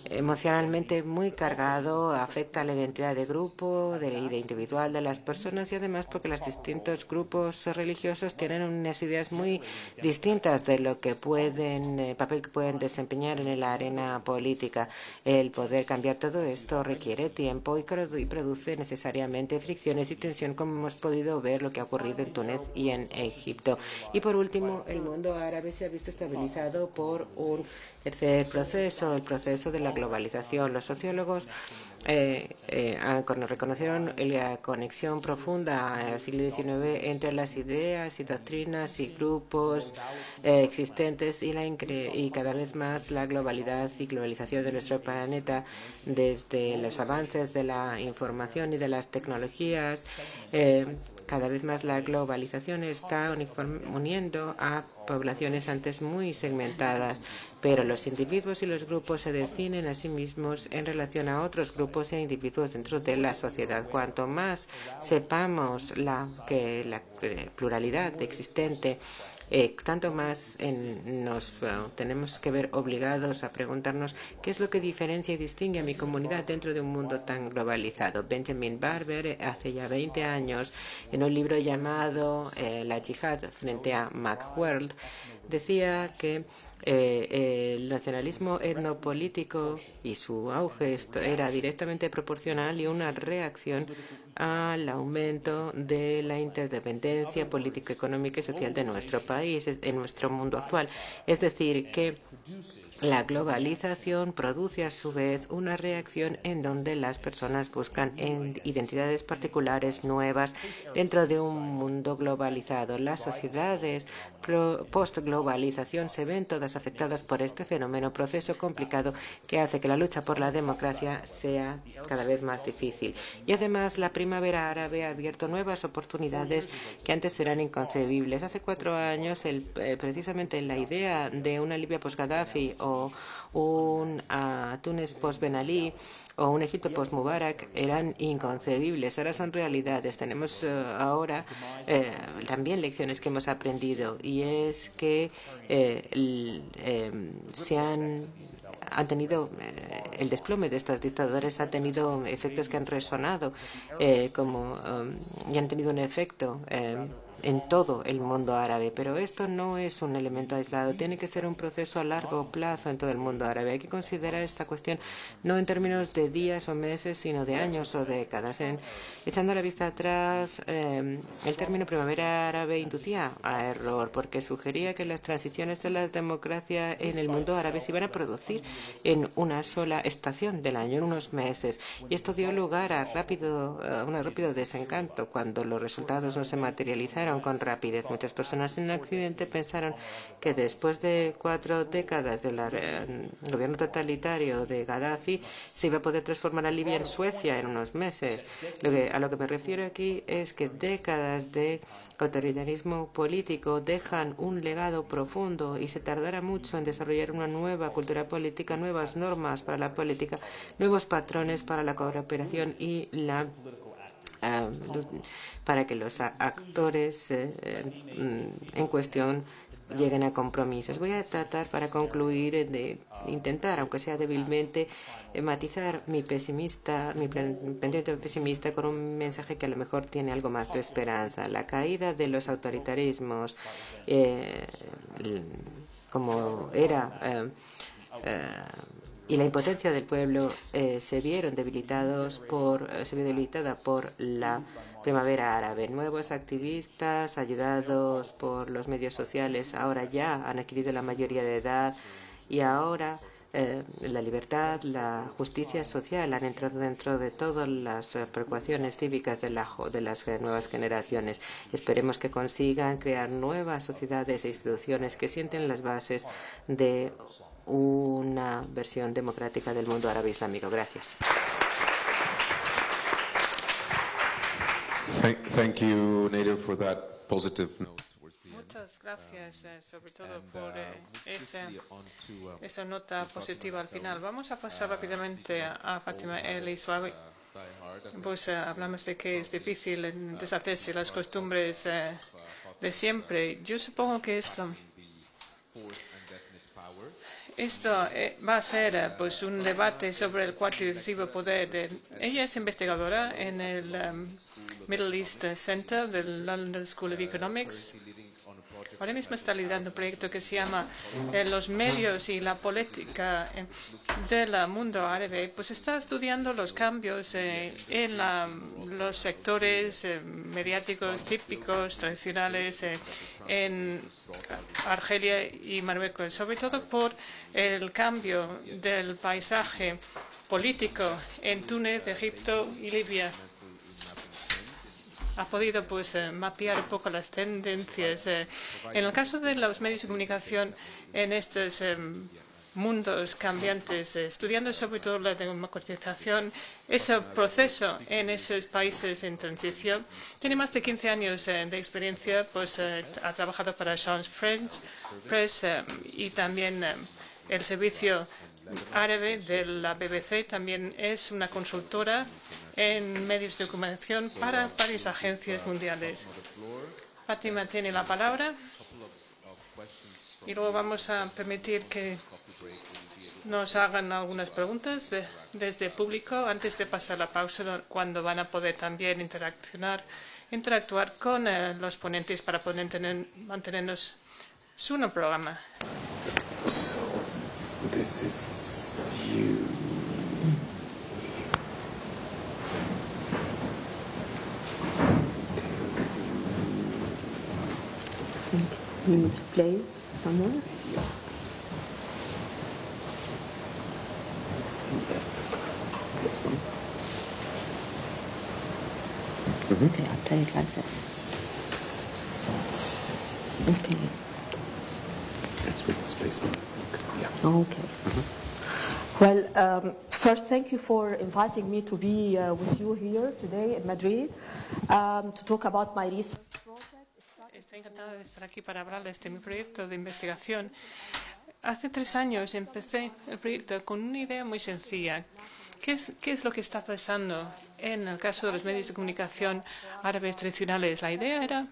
emocionalmente muy cargado, afecta a la identidad de grupo y de individual de las personas, y además porque los distintos grupos religiosos tienen unas ideas muy distintas de lo que papel que pueden desempeñar en la arena política. El poder cambiar todo esto requiere tiempo y produce necesariamente fricciones y tensión, como hemos podido ver lo que ha ocurrido en Túnez y en Egipto. Y por último, el mundo árabe se ha visto estabilizado por un tercer proceso, el proceso de la globalización. Los sociólogos reconocieron la conexión profunda en el siglo XIX entre las ideas y doctrinas y grupos existentes y cada vez más la globalidad y globalización de nuestro planeta, desde los avances de la información y de las tecnologías. Cada vez más la globalización está uniendo a poblaciones antes muy segmentadas, pero los individuos y los grupos se definen a sí mismos en relación a otros grupos e individuos dentro de la sociedad. Cuanto más sepamos la pluralidad existente, tanto más nos tenemos que ver obligados a preguntarnos qué es lo que diferencia y distingue a mi comunidad dentro de un mundo tan globalizado. Benjamin Barber, hace ya 20 años, en un libro llamado La Yihad frente a Macworld, decía que el nacionalismo etnopolítico y su auge era directamente proporcional y una reacción al aumento de la interdependencia política, económica y social de nuestro país, en nuestro mundo actual. Es decir, que la globalización produce a su vez una reacción en donde las personas buscan identidades particulares nuevas dentro de un mundo globalizado. Las sociedades post-globalización se ven todas afectadas por este fenómeno fenómeno, proceso complicado que hace que la lucha por la democracia sea cada vez más difícil. Y además la primavera árabe ha abierto nuevas oportunidades que antes eran inconcebibles. Hace 4 años precisamente la idea de una Libia post-Gaddafi o un Túnez post-Ben Ali o un Egipto post-Mubarak eran inconcebibles. Ahora son realidades. Tenemos ahora también lecciones que hemos aprendido, y es que han tenido el desplome de estas dictaduras ha tenido efectos que han resonado y han tenido un efecto en todo el mundo árabe. Pero esto no es un elemento aislado, tiene que ser un proceso a largo plazo en todo el mundo árabe. Hay que considerar esta cuestión no en términos de días o meses, sino de años o décadas. Echando la vista atrás, el término primavera árabe inducía a error, porque sugería que las transiciones de la democracia en el mundo árabe se iban a producir en una sola estación del año, en unos meses. Y esto dio lugar a un rápido desencanto cuando los resultados no se materializaron con rapidez. Muchas personas en Occidente pensaron que después de 4 décadas del gobierno totalitario de Gaddafi se iba a poder transformar a Libia en Suecia en unos meses. A lo que me refiero aquí es que décadas de autoritarismo político dejan un legado profundo y se tardará mucho en desarrollar una nueva cultura política, nuevas normas para la política, nuevos patrones para la cooperación y para que los actores en cuestión lleguen a compromisos. Voy a tratar, para concluir, de intentar, aunque sea débilmente, matizar mi pensamiento pesimista con un mensaje que a lo mejor tiene algo más de esperanza. La caída de los autoritarismos, como era y la impotencia del pueblo se vio debilitada por la primavera árabe. Nuevos activistas, ayudados por los medios sociales, ahora ya han adquirido la mayoría de edad, y ahora la libertad, la justicia social han entrado dentro de todas las preocupaciones cívicas de las nuevas generaciones. Esperemos que consigan crear nuevas sociedades e instituciones que sienten las bases de una versión democrática del mundo árabe islámico. Gracias. Thank you, Nader, for that positive note. Muchas gracias, sobre todo por esa nota positiva al final. Vamos a pasar rápidamente a Fátima El Iswawi. Pues hablamos de que es difícil deshacerse las costumbres de siempre. Yo supongo que esto va a ser pues un debate sobre el cuarto y decisivo poder. Ella es investigadora en el Middle East Center del London School of Economics. Ahora mismo está liderando un proyecto que se llama Los medios y la política del mundo árabe. Pues está estudiando los cambios en los sectores mediáticos típicos, tradicionales, en Argelia y Marruecos, sobre todo por el cambio del paisaje político en Túnez, Egipto y Libia. Ha podido mapear un poco las tendencias. En el caso de los medios de comunicación en estos mundos cambiantes, estudiando sobre todo la democratización, ese proceso en esos países en transición. Tiene más de 15 años de experiencia, ha trabajado para Agence France y también el servicio árabe de la BBC. También es una consultora en medios de comunicación para varias agencias mundiales. Fátima tiene la palabra y luego vamos a permitir que nos hagan algunas preguntas desde el público antes de pasar la pausa, cuando van a poder también interactuar con los ponentes para poder mantenernos su programa. So, this is you. I think you need to play somewhere. Let's do that. This one. Okay, I'll play it like this. Okay. That's with the spacebar. Yeah. Okay. Well, first, thank you for inviting me to be with you here today in Madrid to talk about my research project. Estoy encantada de estar aquí para hablarles de mi proyecto de investigación. Hace 3 años empecé el proyecto con una idea muy sencilla. ¿Qué es lo que está pasando en el caso de los medios de comunicación árabes tradicionales? La idea era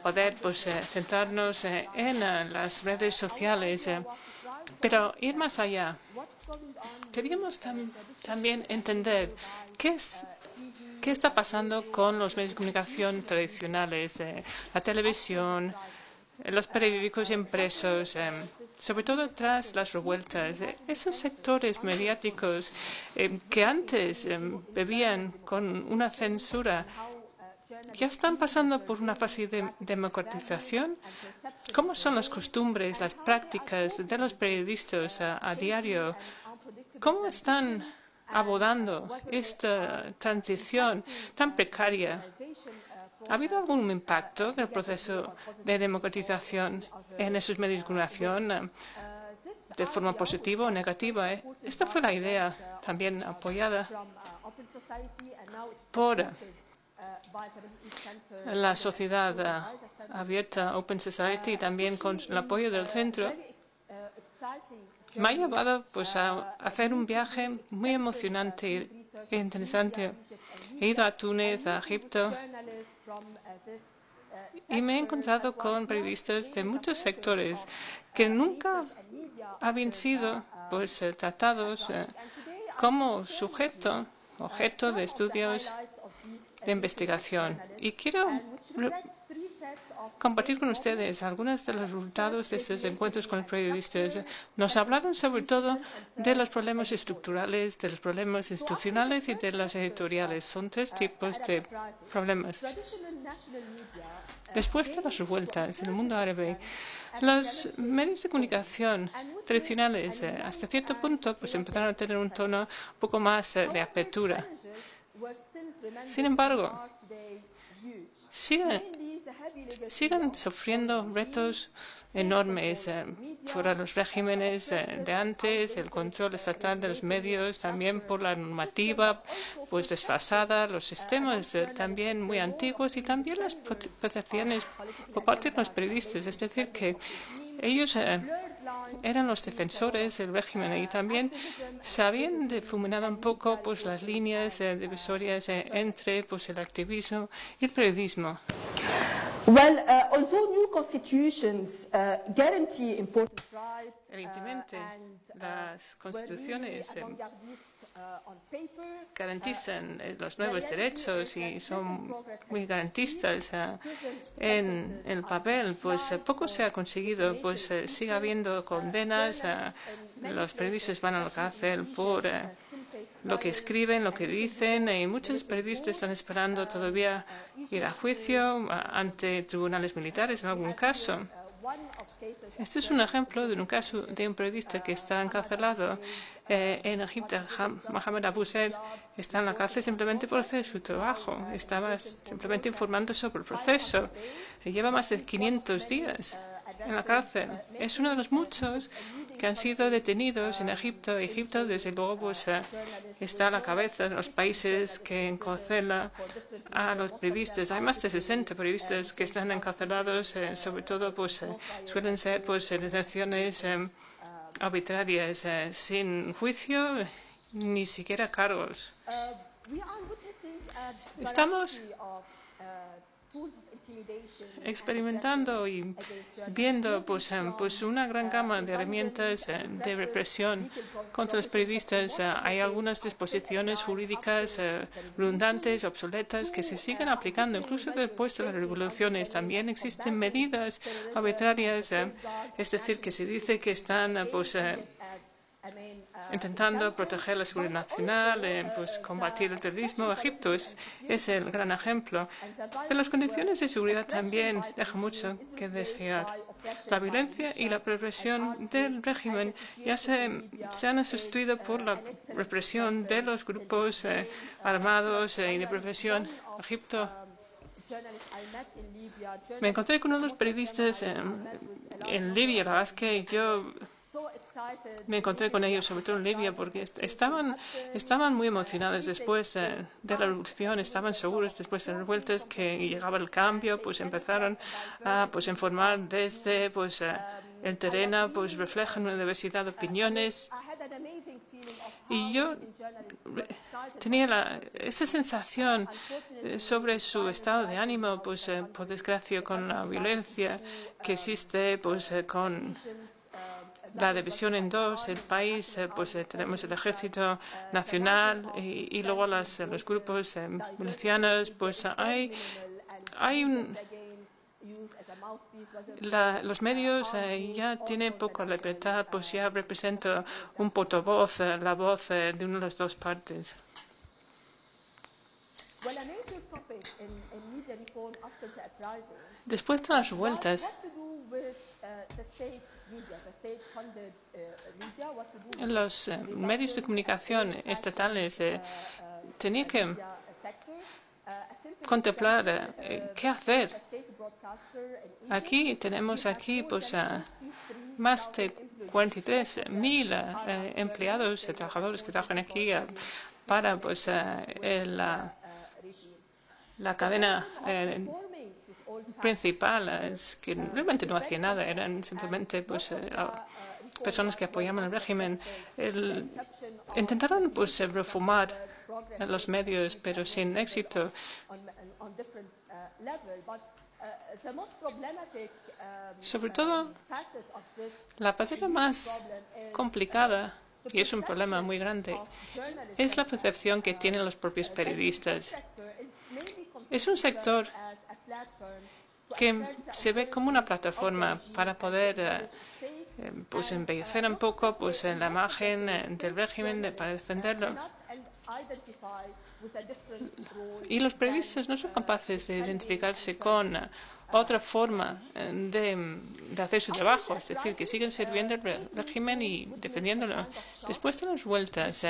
poder centrarnos en las redes sociales, pero ir más allá. Queríamos también entender qué está pasando con los medios de comunicación tradicionales, la televisión, los periódicos impresos, sobre todo tras las revueltas. Esos sectores mediáticos que antes vivían con una censura, ¿ya están pasando por una fase de democratización? ¿Cómo son las costumbres, las prácticas de los periodistas a diario? ¿Cómo están abordando esta transición tan precaria? ¿Ha habido algún impacto del proceso de democratización en esos medios de comunicación de forma positiva o negativa? Esta fue la idea también apoyada por la sociedad abierta, Open Society, y también con el apoyo del centro. Me ha llevado a hacer un viaje muy emocionante e interesante. He ido a Túnez, a Egipto, y me he encontrado con periodistas de muchos sectores que nunca habían sido tratados como objeto de estudios de investigación. Y quiero compartir con ustedes algunos de los resultados de estos encuentros con los periodistas. Nos hablaron sobre todo de los problemas estructurales, de los problemas institucionales y de los editoriales. Son 3 tipos de problemas. Después de las revueltas en el mundo árabe, los medios de comunicación tradicionales, hasta cierto punto, empezaron a tener un tono un poco más de apertura. Sin embargo, siguen sufriendo retos enormes por los regímenes de antes, el control estatal de los medios, también por la normativa desfasada, los sistemas también muy antiguos y también las percepciones por parte de los periodistas. Es decir, que ellos eran los defensores del régimen y también se habían difuminado un poco las líneas divisorias entre el activismo y el periodismo. Well, although new constitutions guarantee important rights, evidentemente, las constituciones garantizan los nuevos derechos y son muy garantistas en el papel, poco se ha conseguido, sigue habiendo condenas, los periodistas van a la cárcel por lo que escriben, lo que dicen, y muchos periodistas están esperando todavía ir a juicio ante tribunales militares en algún caso. Este es un ejemplo de un caso de un periodista que está encarcelado en Egipto. Mohamed Abu Said está en la cárcel simplemente por hacer su trabajo. Estaba simplemente informando sobre el proceso. Lleva más de 500 días en la cárcel. Es uno de los muchos que han sido detenidos en Egipto. Egipto, desde luego, está a la cabeza de los países que encarcelan a los periodistas. Hay más de 60 periodistas que están encarcelados, sobre todo, suelen ser detenciones arbitrarias, sin juicio, ni siquiera cargos. Estamos experimentando y viendo una gran gama de herramientas de represión contra los periodistas. Hay algunas disposiciones jurídicas redundantes, obsoletas, que se siguen aplicando incluso después de las revoluciones. También existen medidas arbitrarias, es decir, que se dice que están intentando proteger la seguridad nacional, combatir el terrorismo. Egipto es el gran ejemplo. Pero las condiciones de seguridad también dejan mucho que desear. La violencia y la represión del régimen ya se han sustituido por la represión de los grupos armados y de represión. Egipto Me encontré con unos periodistas en Libia. La verdad es que yo me encontré con ellos, sobre todo en Libia, porque estaban muy emocionados después de la revolución, estaban seguros después de las revueltas que llegaba el cambio, pues empezaron a informar desde el terreno, pues reflejan una diversidad de opiniones. Y yo tenía esa sensación sobre su estado de ánimo, pues por desgracia con la violencia que existe, pues con la división en dos, el país, pues tenemos el ejército nacional y luego los grupos milicianos, pues los medios ya tienen poca libertad, pues ya representa un portavoz, la voz de una de las dos partes. Después de las revueltas, los medios de comunicación estatales tenían que contemplar qué hacer. Aquí tenemos pues más de 43.000 empleados, trabajadores que trabajan aquí para pues la cadena principal, es que realmente no hacía nada, eran simplemente pues personas que apoyaban el régimen. Intentaron pues reformar los medios, pero sin éxito. Sobre todo, la faceta más complicada, y es un problema muy grande, es la percepción que tienen los propios periodistas. Es un sector que se ve como una plataforma para poder pues embellecer un poco pues en la imagen del régimen para defenderlo. Y los periodistas no son capaces de identificarse con otra forma de hacer su trabajo, es decir, que siguen sirviendo el régimen y defendiéndolo. Después de las vueltas,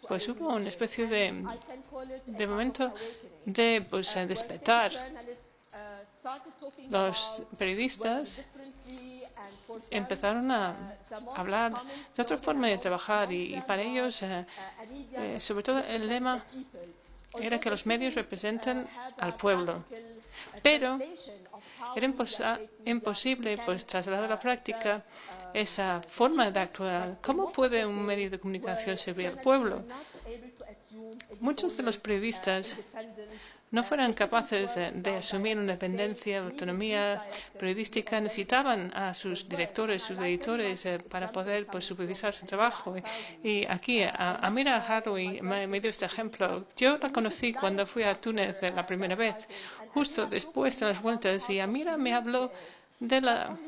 pues hubo una especie de momento de pues despertar. Los periodistas empezaron a hablar de otra forma de trabajar y para ellos, sobre todo, el lema era que los medios representan al pueblo. Pero era imposible pues, trasladar a la práctica esa forma de actuar. ¿Cómo puede un medio de comunicación servir al pueblo? Muchos de los periodistas no fueran capaces de asumir una independencia, autonomía periodística, necesitaban a sus directores, sus editores, para poder pues, supervisar su trabajo. Y aquí, Amira Harroui me dio este ejemplo. Yo la conocí cuando fui a Túnez la primera vez, justo después de las vueltas, y Amira me habló de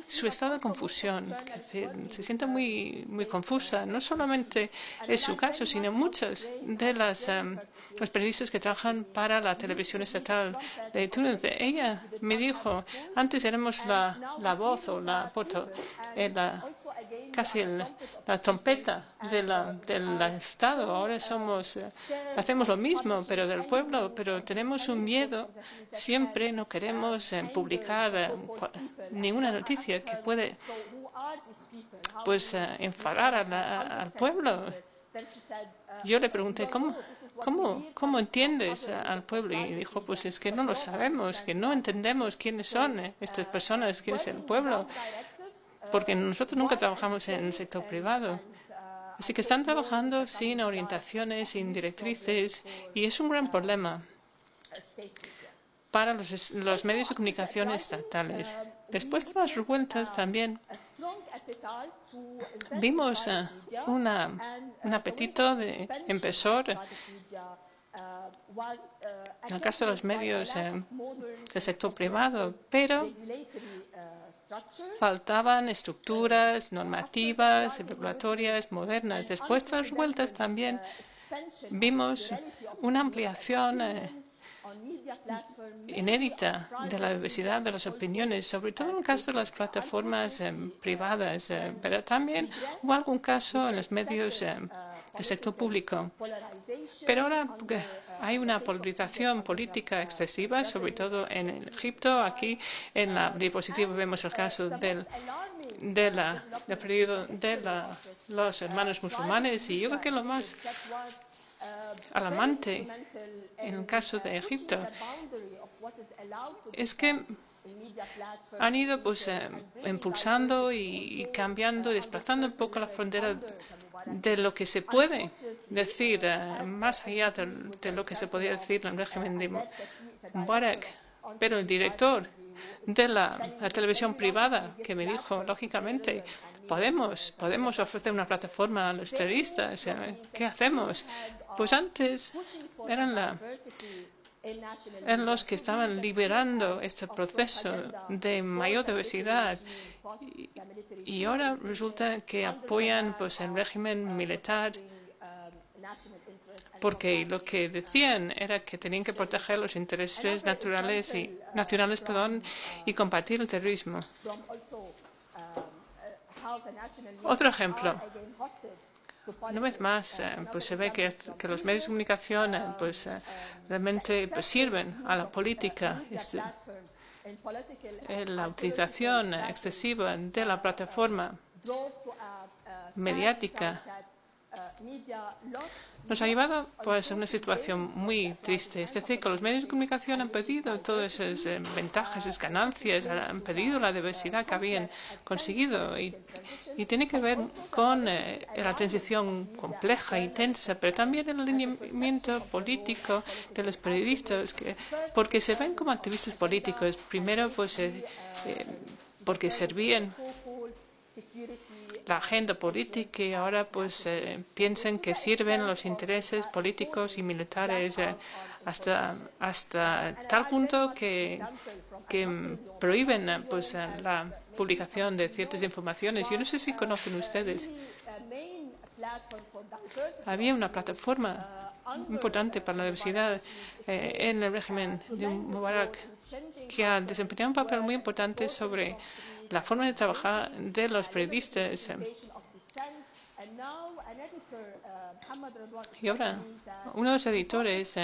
su estado de confusión, que se siente muy confusa. No solamente es su caso, sino muchos de los periodistas que trabajan para la televisión estatal de Túnez. Ella me dijo, antes éramos la voz o casi la trompeta del Estado. Ahora hacemos lo mismo, pero del pueblo, pero tenemos un miedo. Siempre no queremos publicar ninguna noticia que puede pues enfadar al pueblo. Yo le pregunté, ¿cómo entiendes al pueblo? Y dijo, pues es que no lo sabemos, que no entendemos quiénes son estas personas, quién es el pueblo, porque nosotros nunca trabajamos en el sector privado. Así que están trabajando sin orientaciones, sin directrices, y es un gran problema para los medios de comunicación estatales. Después de las revueltas también vimos un apetito de inversor en el caso de los medios del sector privado, pero faltaban estructuras normativas, regulatorias, modernas. Después de las revueltas también vimos una ampliación inédita de la diversidad de las opiniones, sobre todo en el caso de las plataformas privadas, pero también hubo algún caso en los medios del sector público. Pero ahora hay una polarización política excesiva, sobre todo en Egipto. Aquí en la diapositiva vemos el caso del periodo de los hermanos musulmanes, y yo creo que lo más alarmante en el caso de Egipto es que han ido impulsando y cambiando, desplazando un poco la frontera de lo que se puede decir, más allá de lo que se podía decir en el régimen de Mubarak. Pero el director de la televisión privada, que me dijo, lógicamente, podemos ofrecer una plataforma a los terroristas. ¿Qué hacemos? Pues antes eran los que estaban liberando este proceso de mayor diversidad, y ahora resulta que apoyan el régimen militar, porque lo que decían era que tenían que proteger los intereses nacionales y combatir el terrorismo. Otro ejemplo. Una vez más, se ve que los medios de comunicación realmente sirven a la política. La utilización excesiva de la plataforma mediática nos ha llevado a una situación muy triste. Es decir, que los medios de comunicación han perdido todas esas ventajas, esas ganancias, han perdido la diversidad que habían conseguido, y tiene que ver con la transición compleja y tensa, pero también el alineamiento político de los periodistas, porque se ven como activistas políticos. Primero, porque servían la agenda política, y ahora piensan que sirven los intereses políticos y militares hasta tal punto que prohíben la publicación de ciertas informaciones. Yo no sé si conocen ustedes. Había una plataforma importante para la diversidad en el régimen de Mubarak, que ha desempeñado un papel muy importante sobre la forma de trabajar de los periodistas. Y ahora, uno de los editores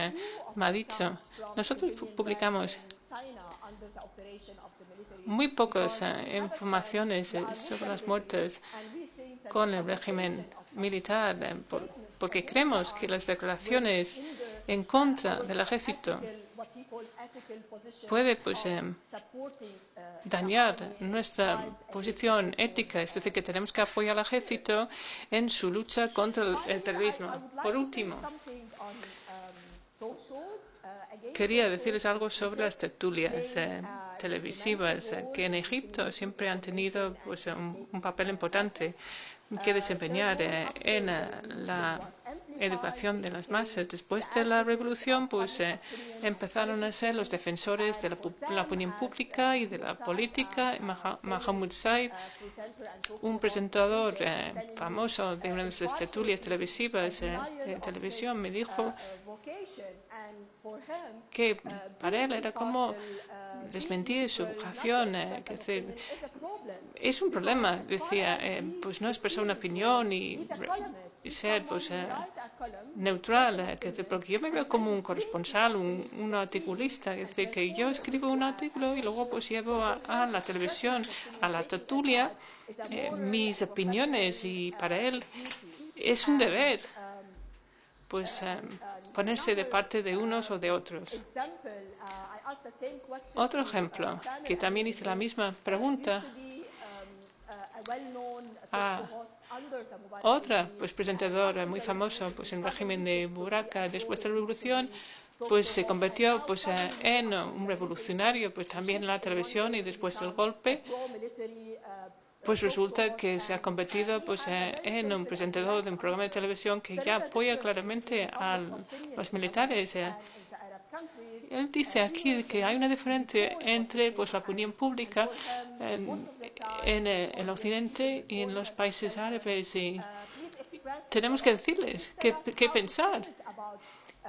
me ha dicho, nosotros publicamos muy pocas informaciones sobre las muertes con el régimen militar, porque creemos que las declaraciones en contra del ejército puede dañar nuestra posición ética, es decir, que tenemos que apoyar al ejército en su lucha contra el terrorismo. Por último, quería decirles algo sobre las tertulias televisivas, que en Egipto siempre han tenido un papel importante que desempeñar en la educación de las masas. Después de la revolución, empezaron a ser los defensores de la opinión pública y de la política. Mahmoud Said, un presentador famoso de una de esas tertulias televisivas de televisión, me dijo que para él era como desmentir su vocación. Es un problema, decía, no expresar una opinión y ser neutral, porque yo me veo como un corresponsal, un articulista, es decir, que yo escribo un artículo y luego llevo a la televisión, a la tertulia, mis opiniones, y para él es un deber ponerse de parte de unos o de otros. Otro ejemplo, que también hice la misma pregunta a otra presentadora muy famosa en el régimen de Mubarak después de la revolución, se convirtió en un revolucionario también en la televisión, y después del golpe resulta que se ha convertido en un presentador de un programa de televisión que ya apoya claramente a los militares. Él dice aquí que hay una diferencia entre la opinión pública en el occidente y en los países árabes, y tenemos que decirles qué pensar.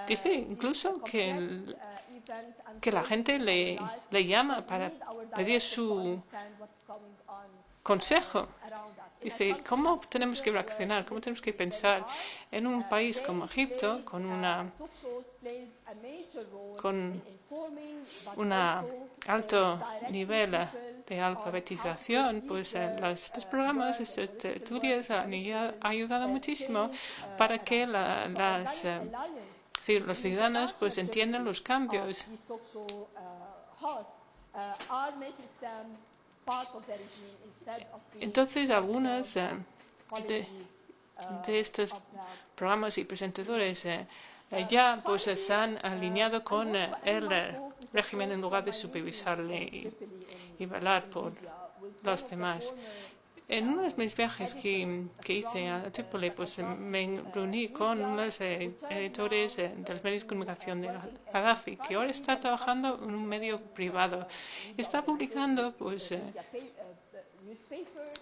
Dice incluso que que la gente le llama para pedir su consejo. Dice, ¿cómo tenemos que reaccionar? ¿Cómo tenemos que pensar en un país como Egipto, con un alto nivel de alfabetización? Pues estos programas, estos tertulias han ayudado muchísimo para que los ciudadanos pues entiendan los cambios. Entonces, algunos de estos programas y presentadores ya pues se han alineado con el régimen en lugar de supervisarle y velar por los demás. En uno de mis viajes que hice a Trípoli, pues me reuní con unos editores de los medios de comunicación de Gaddafi, que ahora está trabajando en un medio privado. Está publicando pues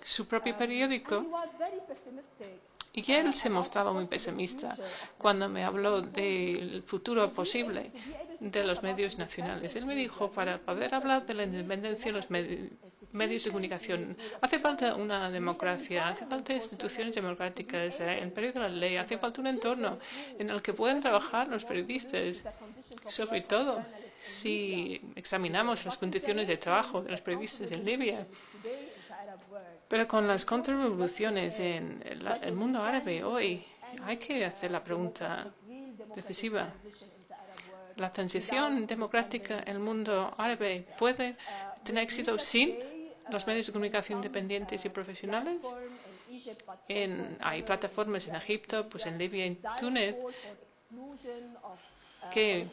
su propio periódico, y él se mostraba muy pesimista cuando me habló del futuro posible de los medios nacionales. Él me dijo, para poder hablar de la independencia de los medios de comunicación, hace falta una democracia, hace falta instituciones democráticas, el periodo de la ley, hace falta un entorno en el que puedan trabajar los periodistas. Sobre todo, si examinamos las condiciones de trabajo de los periodistas en Libia. Pero con las contrarrevoluciones en el mundo árabe hoy, hay que hacer la pregunta decisiva. ¿La transición democrática en el mundo árabe puede tener éxito sin los medios de comunicación independientes y profesionales? Hay plataformas en Egipto, pues en Libia y en Túnez, que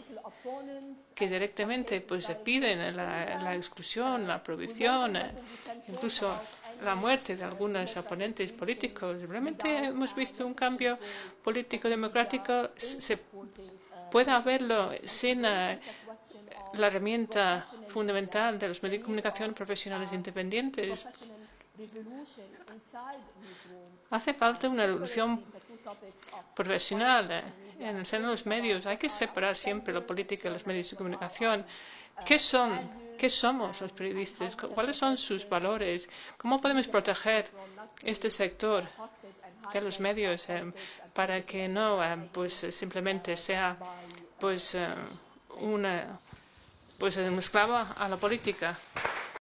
directamente pues piden la exclusión, la prohibición, incluso la muerte de algunos oponentes políticos. Realmente hemos visto un cambio político democrático. Se puede haberlo sin la herramienta fundamental de los medios de comunicación profesionales independientes. Hace falta una revolución profesional en el seno de los medios. Hay que separar siempre la política y los medios de comunicación. ¿Qué somos los periodistas? ¿Cuáles son sus valores? ¿Cómo podemos proteger este sector de los medios para que no pues simplemente sea pues un esclavo a la política?